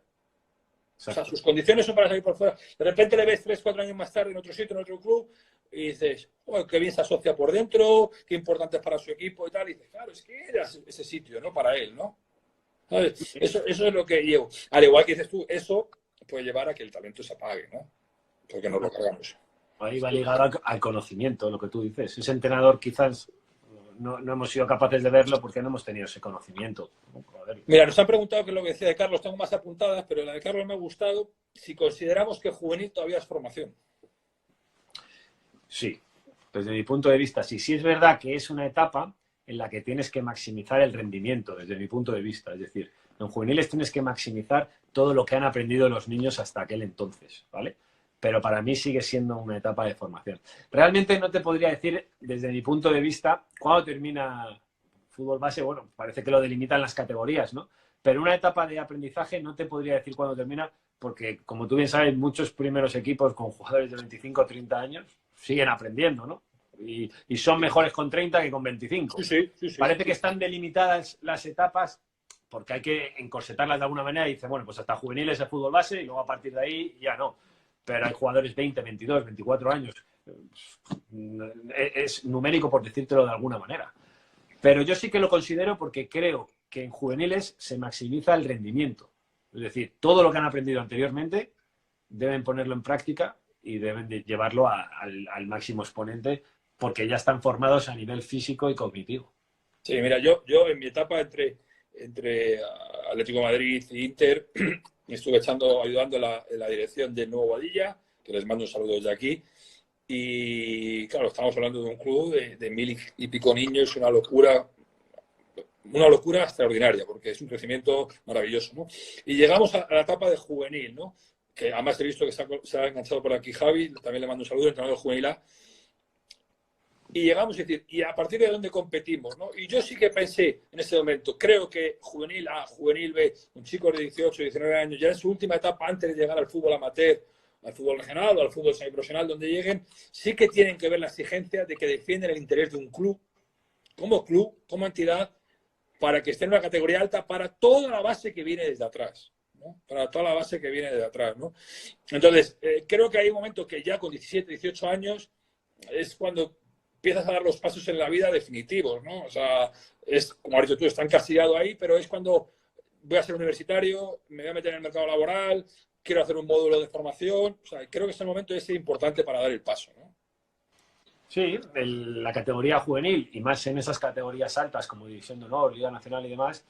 Exacto. O sea, sus condiciones son para salir por fuera. De repente le ves 3, 4 años más tarde en otro sitio, en otro club, y dices, oh, qué bien se asocia por dentro, qué importante es para su equipo y tal. Y dices, claro, es que era ese sitio, ¿no? Para él, ¿no? ¿Sabes? Eso es lo que llevo. Al igual que dices tú, eso puede llevar a que el talento se apague, ¿no? Porque nos lo cargamos. Ahí va ligado al conocimiento, lo que tú dices. Ese entrenador quizás no hemos sido capaces de verlo porque no hemos tenido ese conocimiento. Mira, nos han preguntado, que es lo que decía de Carlos, tengo más apuntadas, pero la de Carlos me ha gustado, si consideramos que juvenil todavía es formación. Sí, desde mi punto de vista, sí. Sí es verdad que es una etapa en la que tienes que maximizar el rendimiento, desde mi punto de vista. Es decir, en juveniles tienes que maximizar todo lo que han aprendido los niños hasta aquel entonces, ¿vale? Pero para mí sigue siendo una etapa de formación. Realmente no te podría decir, desde mi punto de vista, cuándo termina fútbol base. Bueno, parece que lo delimitan las categorías, ¿no? Pero una etapa de aprendizaje no te podría decir cuándo termina, porque, como tú bien sabes, muchos primeros equipos con jugadores de 25 o 30 años siguen aprendiendo, ¿no? Y son mejores con 30 que con 25. Sí. Parece que están delimitadas las etapas porque hay que encorsetarlas de alguna manera y dice, bueno, pues hasta juveniles de fútbol base y luego a partir de ahí ya no. Pero hay jugadores 20, 22, 24 años es numérico, por decírtelo de alguna manera. Pero yo sí que lo considero porque creo que en juveniles se maximiza el rendimiento. Es decir, todo lo que han aprendido anteriormente deben ponerlo en práctica y deben de llevarlo al máximo exponente porque ya están formados a nivel físico y cognitivo. Sí, mira, yo en mi etapa entre Atlético de Madrid e Inter estuve ayudando en la dirección del Nuevo Boadilla, que les mando un saludo desde aquí. Y claro, estamos hablando de un club de 1000 y pico niños, una locura extraordinaria, porque es un crecimiento maravilloso, ¿no? Y llegamos a la etapa de juvenil, ¿no? Que además he visto que se ha enganchado por aquí Javi, también le mando un saludo, entrenador de juvenil A. Y llegamos a decir, ¿y a partir de dónde competimos? ¿No? Y yo sí que pensé en ese momento, creo que juvenil A, juvenil B, un chico de 18, 19 años, ya en su última etapa antes de llegar al fútbol amateur, al fútbol regional o al fútbol semiprofesional, donde lleguen, sí que tienen que ver la exigencia de que defienden el interés de un club, como entidad, para que esté en una categoría alta para toda la base que viene desde atrás. ¿No? Para toda la base que viene desde atrás. ¿No? Entonces, creo que hay un momento que ya con 17, 18 años es cuando empiezas a dar los pasos en la vida definitivos, ¿no? O sea, es, como has dicho tú, está encasillado ahí, pero es cuando voy a ser universitario, me voy a meter en el mercado laboral, quiero hacer un módulo de formación, o sea, creo que ese momento es importante para dar el paso, ¿no? Sí, la categoría juvenil y más en esas categorías altas como División de Honor, Liga Nacional y demás,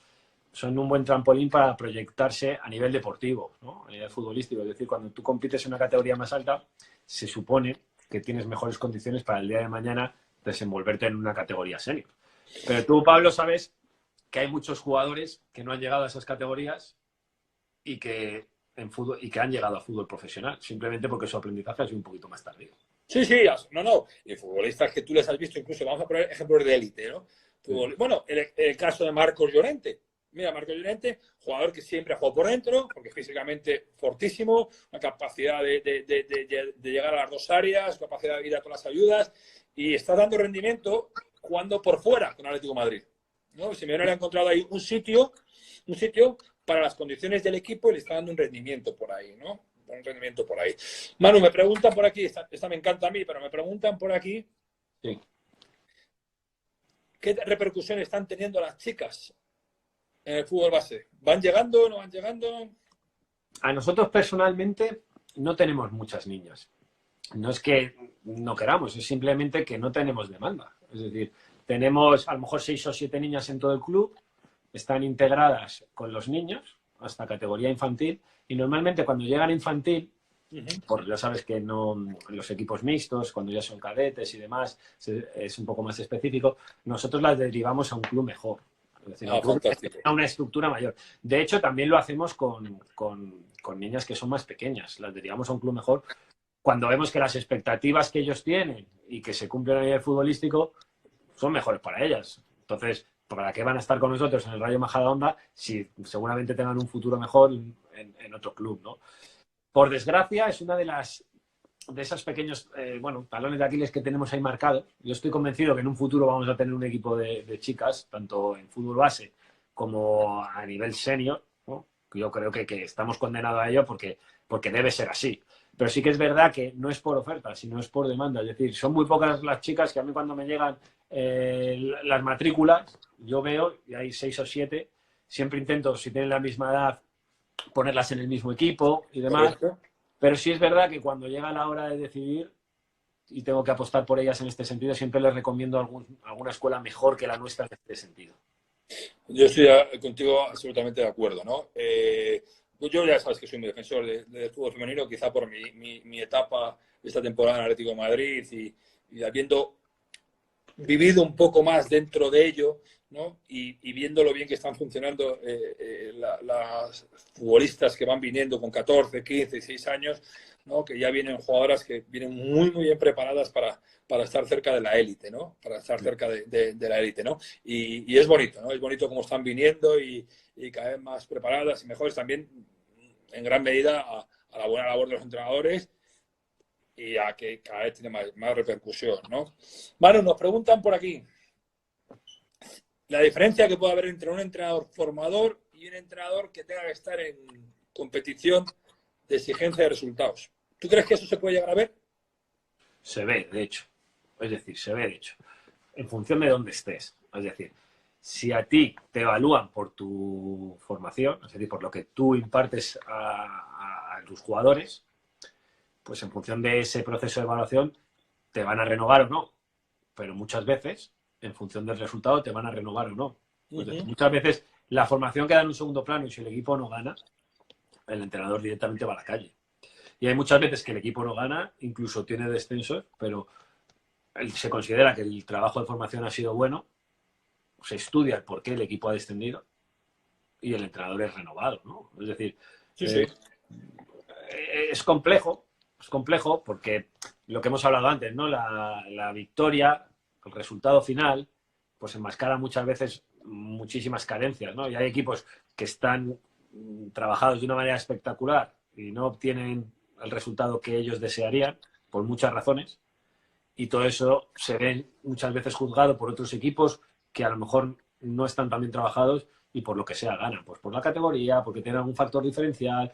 son un buen trampolín para proyectarse a nivel deportivo, ¿no? A nivel futbolístico. Es decir, cuando tú compites en una categoría más alta, se supone que tienes mejores condiciones para el día de mañana desenvolverte en una categoría senior. Pero tú, Pablo, sabes que hay muchos jugadores que no han llegado a esas categorías y que han llegado a fútbol profesional, simplemente porque su aprendizaje ha sido un poquito más tardío. Sí, sí, no. Y futbolistas que tú les has visto, incluso vamos a poner ejemplos de élite, ¿no? Bueno, el caso de Marcos Llorente. Mira, Marcos Llorente, jugador que siempre ha jugado por dentro, porque físicamente fortísimo, una capacidad de llegar a las dos áreas, capacidad de ir a todas las ayudas, y está dando rendimiento jugando por fuera con Atlético de Madrid. ¿No? Simeone le ha encontrado ahí un sitio para las condiciones del equipo y le está dando un rendimiento por ahí, ¿no? Un rendimiento por ahí. Manu, me preguntan por aquí, esta me encanta a mí, pero me preguntan por aquí, sí. ¿qué repercusiones están teniendo las chicas en el fútbol base? ¿Van llegando, no van llegando? A nosotros personalmente no tenemos muchas niñas. No es que no queramos, es simplemente que no tenemos demanda. Es decir, tenemos a lo mejor 6 o 7 niñas en todo el club, están integradas con los niños hasta categoría infantil y normalmente cuando llegan a infantil, porque ya sabes que no los equipos mixtos, cuando ya son cadetes y demás, es un poco más específico, nosotros las derivamos a un club mejor. Es decir, a una estructura mayor. De hecho, también lo hacemos con niñas que son más pequeñas. Las derivamos a un club mejor cuando vemos que las expectativas que ellos tienen y que se cumplen a nivel futbolístico son mejores para ellas. Entonces, ¿para qué van a estar con nosotros en el Rayo Majadahonda si seguramente tengan un futuro mejor en otro club, ¿no? Por desgracia, es una de esos pequeños talones de Aquiles que tenemos ahí marcados. Yo estoy convencido que en un futuro vamos a tener un equipo de chicas, tanto en fútbol base como a nivel senior, ¿no? Yo creo que estamos condenados a ello porque debe ser así. Pero sí que es verdad que no es por oferta, sino es por demanda. Es decir, son muy pocas las chicas que a mí cuando me llegan las matrículas, yo veo, y hay 6 o 7, siempre intento, si tienen la misma edad, ponerlas en el mismo equipo y demás. Correcto. Pero sí es verdad que cuando llega la hora de decidir y tengo que apostar por ellas en este sentido, siempre les recomiendo alguna escuela mejor que la nuestra en este sentido. Yo estoy contigo absolutamente de acuerdo, ¿no? Yo ya sabes que soy muy defensor del fútbol femenino, quizá por mi etapa esta temporada en Atlético de Madrid y habiendo vivido un poco más dentro de ello, ¿no? Y viendo lo bien que están funcionando las futbolistas que van viniendo con 14, 15, 16 años, ¿no? Que ya vienen jugadoras que vienen muy, muy bien preparadas para estar cerca de la élite, ¿no? Para estar cerca de la élite, ¿no? Y es bonito, ¿no? Es bonito cómo están viniendo y cada vez más preparadas y mejores también, en gran medida, a la buena labor de los entrenadores y a que cada vez tiene más repercusión, ¿no? Manu, nos preguntan por aquí la diferencia que puede haber entre un entrenador formador y un entrenador que tenga que estar en competición de exigencia de resultados. ¿Tú crees que eso se puede llegar a ver? se ve, de hecho. Es decir, se ve, de hecho, en función de dónde estés. Es decir, si a ti te evalúan por tu formación, es decir, por lo que tú impartes a tus jugadores, pues en función de ese proceso de evaluación te van a renovar o no. Pero muchas veces, en función del resultado, te van a renovar o no. Pues muchas veces la formación queda en un segundo plano y si el equipo no gana, el entrenador directamente va a la calle. Y hay muchas veces que el equipo no gana, incluso tiene descensos, pero se considera que el trabajo de formación ha sido bueno, se estudia el por qué el equipo ha descendido y el entrenador es renovado, ¿no? Es decir, Sí. Es complejo porque lo que hemos hablado antes, ¿no? La victoria, el resultado final, pues enmascara muchas veces muchísimas carencias, ¿no? Y hay equipos que están trabajados de una manera espectacular y no obtienen el resultado que ellos desearían por muchas razones y todo eso se ve muchas veces juzgado por otros equipos que a lo mejor no están tan bien trabajados y por lo que sea ganan, pues por la categoría, porque tienen algún factor diferencial,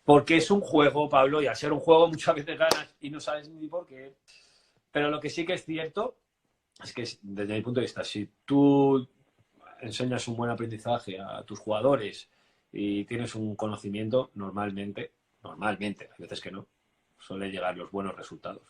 porque es un juego, Pablo, y al ser un juego muchas veces ganas y no sabes ni por qué. Pero lo que sí que es cierto es que desde mi punto de vista, si tú enseñas un buen aprendizaje a tus jugadores y tienes un conocimiento, normalmente, hay veces que no, suelen llegar los buenos resultados.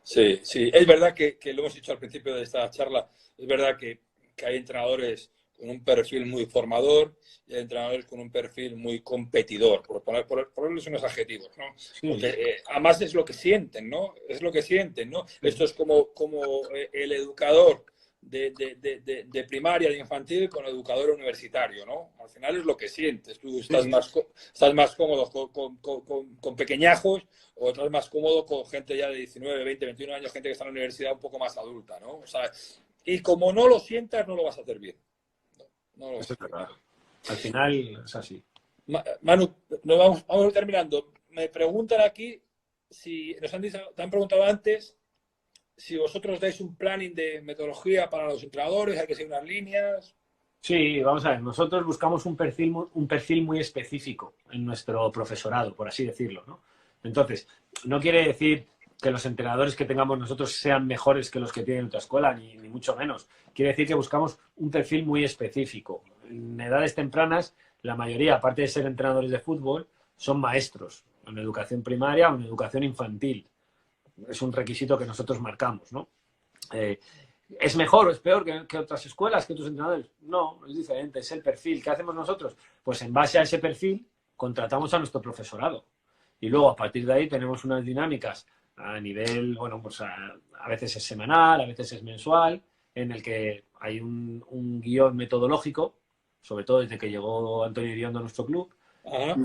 Sí, sí. Es verdad que lo hemos dicho al principio de esta charla, es verdad que hay entrenadores con un perfil muy formador y hay entrenadores con un perfil muy competidor, por ponerles unos adjetivos, ¿no? Sí. Porque además es lo que sienten, ¿no? Es lo que sienten, ¿no? Esto es como el educador de primaria, de infantil, con el educador universitario, ¿no? Al final es lo que sientes. Tú estás más cómodo con pequeñajos o estás más cómodo con gente ya de 19, 20, 21 años, gente que está en la universidad un poco más adulta, ¿no? O sea, y como no lo sientas, no lo vas a hacer bien. Eso es verdad. Al final es así. Manu, vamos terminando. Me preguntan aquí si te han preguntado antes si vosotros dais un planning de metodología para los entrenadores, hay que seguir unas líneas. Sí, vamos a ver, nosotros buscamos un perfil muy específico en nuestro profesorado, por así decirlo, ¿no? Entonces, no quiere decir que los entrenadores que tengamos nosotros sean mejores que los que tienen otra escuela, ni mucho menos. Quiere decir que buscamos un perfil muy específico. En edades tempranas, la mayoría, aparte de ser entrenadores de fútbol, son maestros en educación primaria o en educación infantil. Es un requisito que nosotros marcamos, ¿no? ¿Es mejor o es peor que otras escuelas, que otros entrenadores? No, es diferente, es el perfil. ¿Qué hacemos nosotros? Pues en base a ese perfil contratamos a nuestro profesorado. Y luego a partir de ahí tenemos unas dinámicas a nivel, bueno, pues a veces es semanal, a veces es mensual, en el que hay un guión metodológico, sobre todo desde que llegó Antonio Iriondo a nuestro club,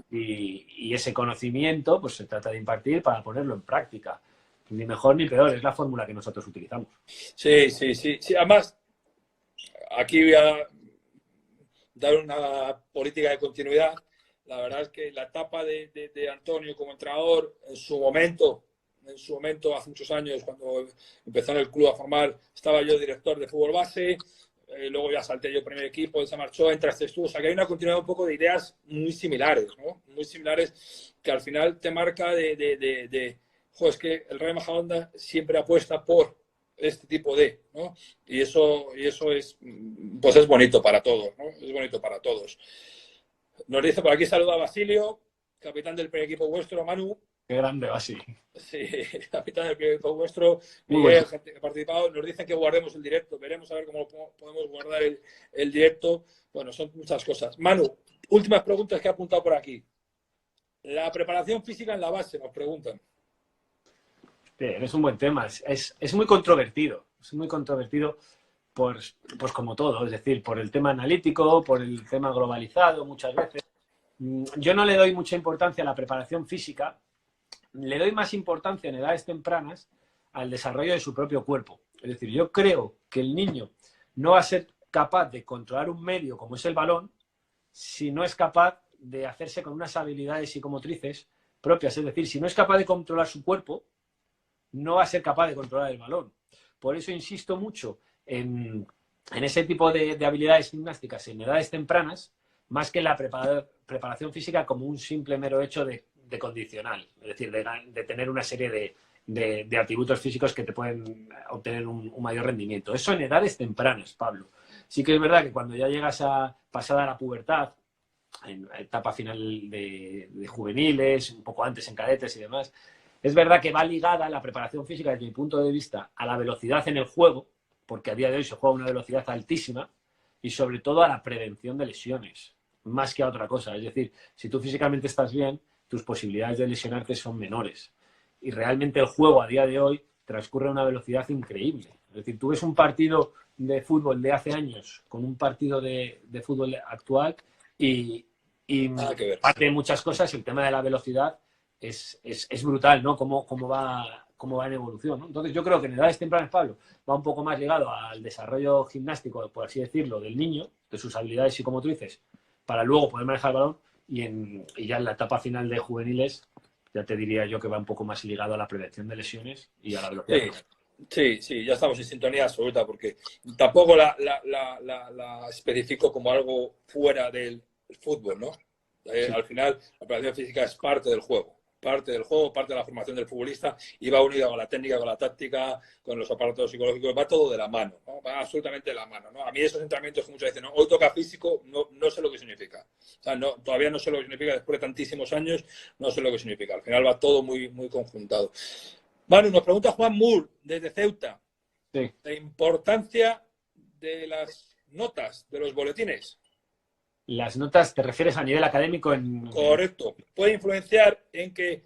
y ese conocimiento pues se trata de impartir para ponerlo en práctica. Ni mejor ni peor, es la fórmula que nosotros utilizamos. Sí. Además, aquí voy a dar una política de continuidad. La verdad es que la etapa de Antonio como entrenador, en su momento, hace muchos años, cuando empezó en el club a formar, estaba yo director de fútbol base, luego ya salté yo primer equipo, él se marchó, entraste tú. O sea, que hay una continuidad un poco de ideas muy similares, ¿no? Muy similares, que al final te marca es que el Rayo Majadahonda siempre apuesta por este tipo de, ¿no? Y eso es, pues es bonito para todos, ¿no? Es bonito para todos. Nos dice por aquí, saluda a Basilio, capitán del primer equipo vuestro, Manu. Qué grande, Basi. Sí, capitán del primer equipo vuestro, Miguel, gente que ha participado. Nos dicen que guardemos el directo, veremos a ver cómo podemos guardar el directo. Bueno, son muchas cosas. Manu, últimas preguntas que he apuntado por aquí. La preparación física en la base, nos preguntan. Es un buen tema. Es muy controvertido. Es muy controvertido pues como todo. Es decir, por el tema analítico, por el tema globalizado muchas veces. Yo no le doy mucha importancia a la preparación física. Le doy más importancia en edades tempranas al desarrollo de su propio cuerpo. Es decir, yo creo que el niño no va a ser capaz de controlar un medio como es el balón si no es capaz de hacerse con unas habilidades psicomotrices propias. Es decir, si no es capaz de controlar su cuerpo, no va a ser capaz de controlar el balón. Por eso insisto mucho en ese tipo de habilidades gimnásticas en edades tempranas, más que en la preparación física como un simple mero hecho de condicional, es decir, de tener una serie de de atributos físicos que te pueden obtener un mayor rendimiento. Eso en edades tempranas, Pablo. Sí que es verdad que cuando ya llegas a pasada la pubertad, en etapa final de juveniles, un poco antes en cadetes y demás, es verdad que va ligada la preparación física desde mi punto de vista a la velocidad en el juego, porque a día de hoy se juega a una velocidad altísima, y sobre todo a la prevención de lesiones, más que a otra cosa. Es decir, si tú físicamente estás bien, tus posibilidades de lesionarte son menores. Y realmente el juego a día de hoy transcurre a una velocidad increíble. Es decir, tú ves un partido de fútbol de hace años con un partido de fútbol actual y parte de muchas cosas, el tema de la velocidad es brutal, ¿no? Cómo va en evolución, ¿no? Entonces yo creo que en edades tempranas, Pablo, va un poco más ligado al desarrollo gimnástico, por así decirlo, del niño, de sus habilidades psicomotrices, para luego poder manejar el balón, y ya en la etapa final de juveniles, ya te diría yo que va un poco más ligado a la prevención de lesiones y a la velocidad. Sí, ya estamos en sintonía absoluta, porque tampoco la especifico como algo fuera del fútbol, ¿no? Sí. Al final, la preparación física es parte del juego, parte de la formación del futbolista, y va unida con la técnica, con la táctica, con los aparatos psicológicos, va todo de la mano, ¿no? Va absolutamente de la mano, ¿no? A mí esos entrenamientos que muchas veces, ¿no? Hoy toca físico, no sé lo que significa. O sea, todavía no sé lo que significa, después de tantísimos años, no sé lo que significa. Al final va todo muy, muy conjuntado. Manu, nos pregunta Juan Moore, desde Ceuta, sí, la importancia de las notas, de los boletines. Las notas, ¿te refieres a nivel académico? Correcto. ¿Puede influenciar en que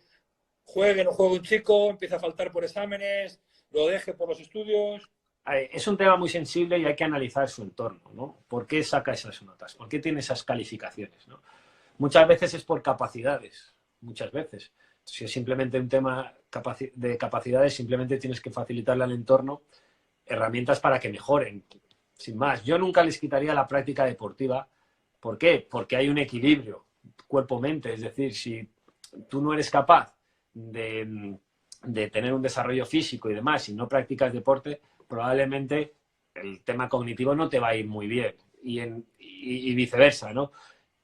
juegue o no juegue un chico, empiece a faltar por exámenes, lo deje por los estudios? Es un tema muy sensible y hay que analizar su entorno, ¿no? ¿Por qué saca esas notas? ¿Por qué tiene esas calificaciones, ¿no? Muchas veces es por capacidades, muchas veces. Si es simplemente un tema de capacidades, simplemente tienes que facilitarle al entorno herramientas para que mejoren, sin más. Yo nunca les quitaría la práctica deportiva. ¿Por qué? Porque hay un equilibrio cuerpo-mente. Es decir, si tú no eres capaz de tener un desarrollo físico y demás, y no practicas deporte, probablemente el tema cognitivo no te va a ir muy bien. Y viceversa, ¿no?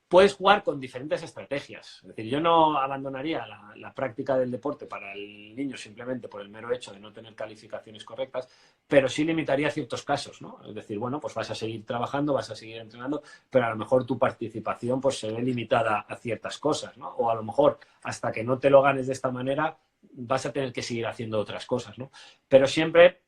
Puedes jugar con diferentes estrategias. Es decir, yo no abandonaría la práctica del deporte para el niño simplemente por el mero hecho de no tener calificaciones correctas, pero sí limitaría ciertos casos, ¿no? Es decir, bueno, pues vas a seguir trabajando, vas a seguir entrenando, pero a lo mejor tu participación pues se ve limitada a ciertas cosas, ¿no? O a lo mejor hasta que no te lo ganes de esta manera vas a tener que seguir haciendo otras cosas, ¿no? Pero siempre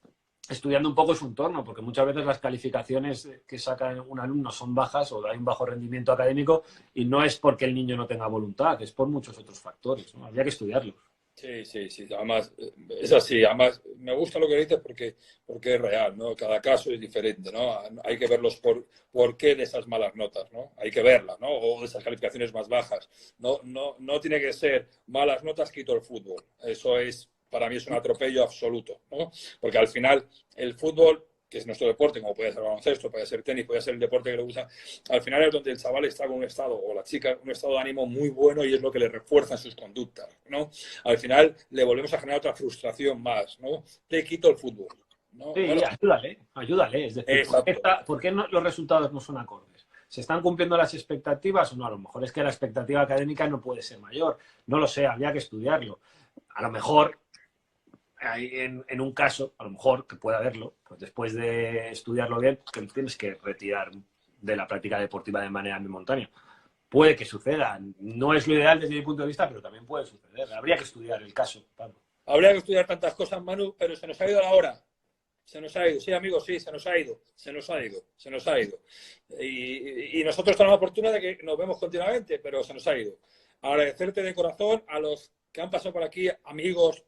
estudiando un poco su entorno, porque muchas veces las calificaciones que saca un alumno son bajas o hay un bajo rendimiento académico, y no es porque el niño no tenga voluntad, es por muchos otros factores, ¿no? Habría que estudiarlo. Sí. Además, es así. Además, me gusta lo que dices porque es real, ¿no? Cada caso es diferente, ¿no? Hay que verlos por qué de esas malas notas, ¿no? Hay que verlas, ¿no? O de esas calificaciones más bajas. No tiene que ser malas notas, quito el fútbol. Eso es, para mí es un atropello absoluto, ¿no? Porque al final el fútbol, que es nuestro deporte, como puede ser baloncesto, puede ser tenis, puede ser el deporte que le gusta, al final es donde el chaval está con un estado, o la chica, un estado de ánimo muy bueno, y es lo que le refuerza en sus conductas, ¿no? Al final le volvemos a generar otra frustración más, ¿no? Te quito el fútbol, ¿no? Sí, ayúdale. Es decir, ¿por qué los resultados no son acordes? ¿Se están cumpliendo las expectativas o no? A lo mejor es que la expectativa académica no puede ser mayor. No lo sé, habría que estudiarlo. A lo mejor en un caso, a lo mejor que pueda haberlo, pues después de estudiarlo bien, que tienes que retirar de la práctica deportiva de manera momentánea. Puede que suceda. No es lo ideal desde mi punto de vista, pero también puede suceder. Habría que estudiar el caso, Pablo. Habría que estudiar tantas cosas, Manu, pero se nos ha ido la hora. Se nos ha ido. Sí, amigos, sí, se nos ha ido. Y nosotros tenemos la fortuna de que nos vemos continuamente, pero se nos ha ido. Agradecerte de corazón a los que han pasado por aquí, amigos,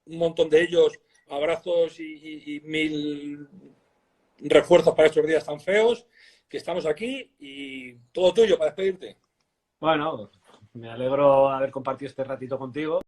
un montón de ellos, abrazos y mil refuerzos para estos días tan feos, que estamos aquí, y todo tuyo para despedirte. Bueno, me alegro haber compartido este ratito contigo.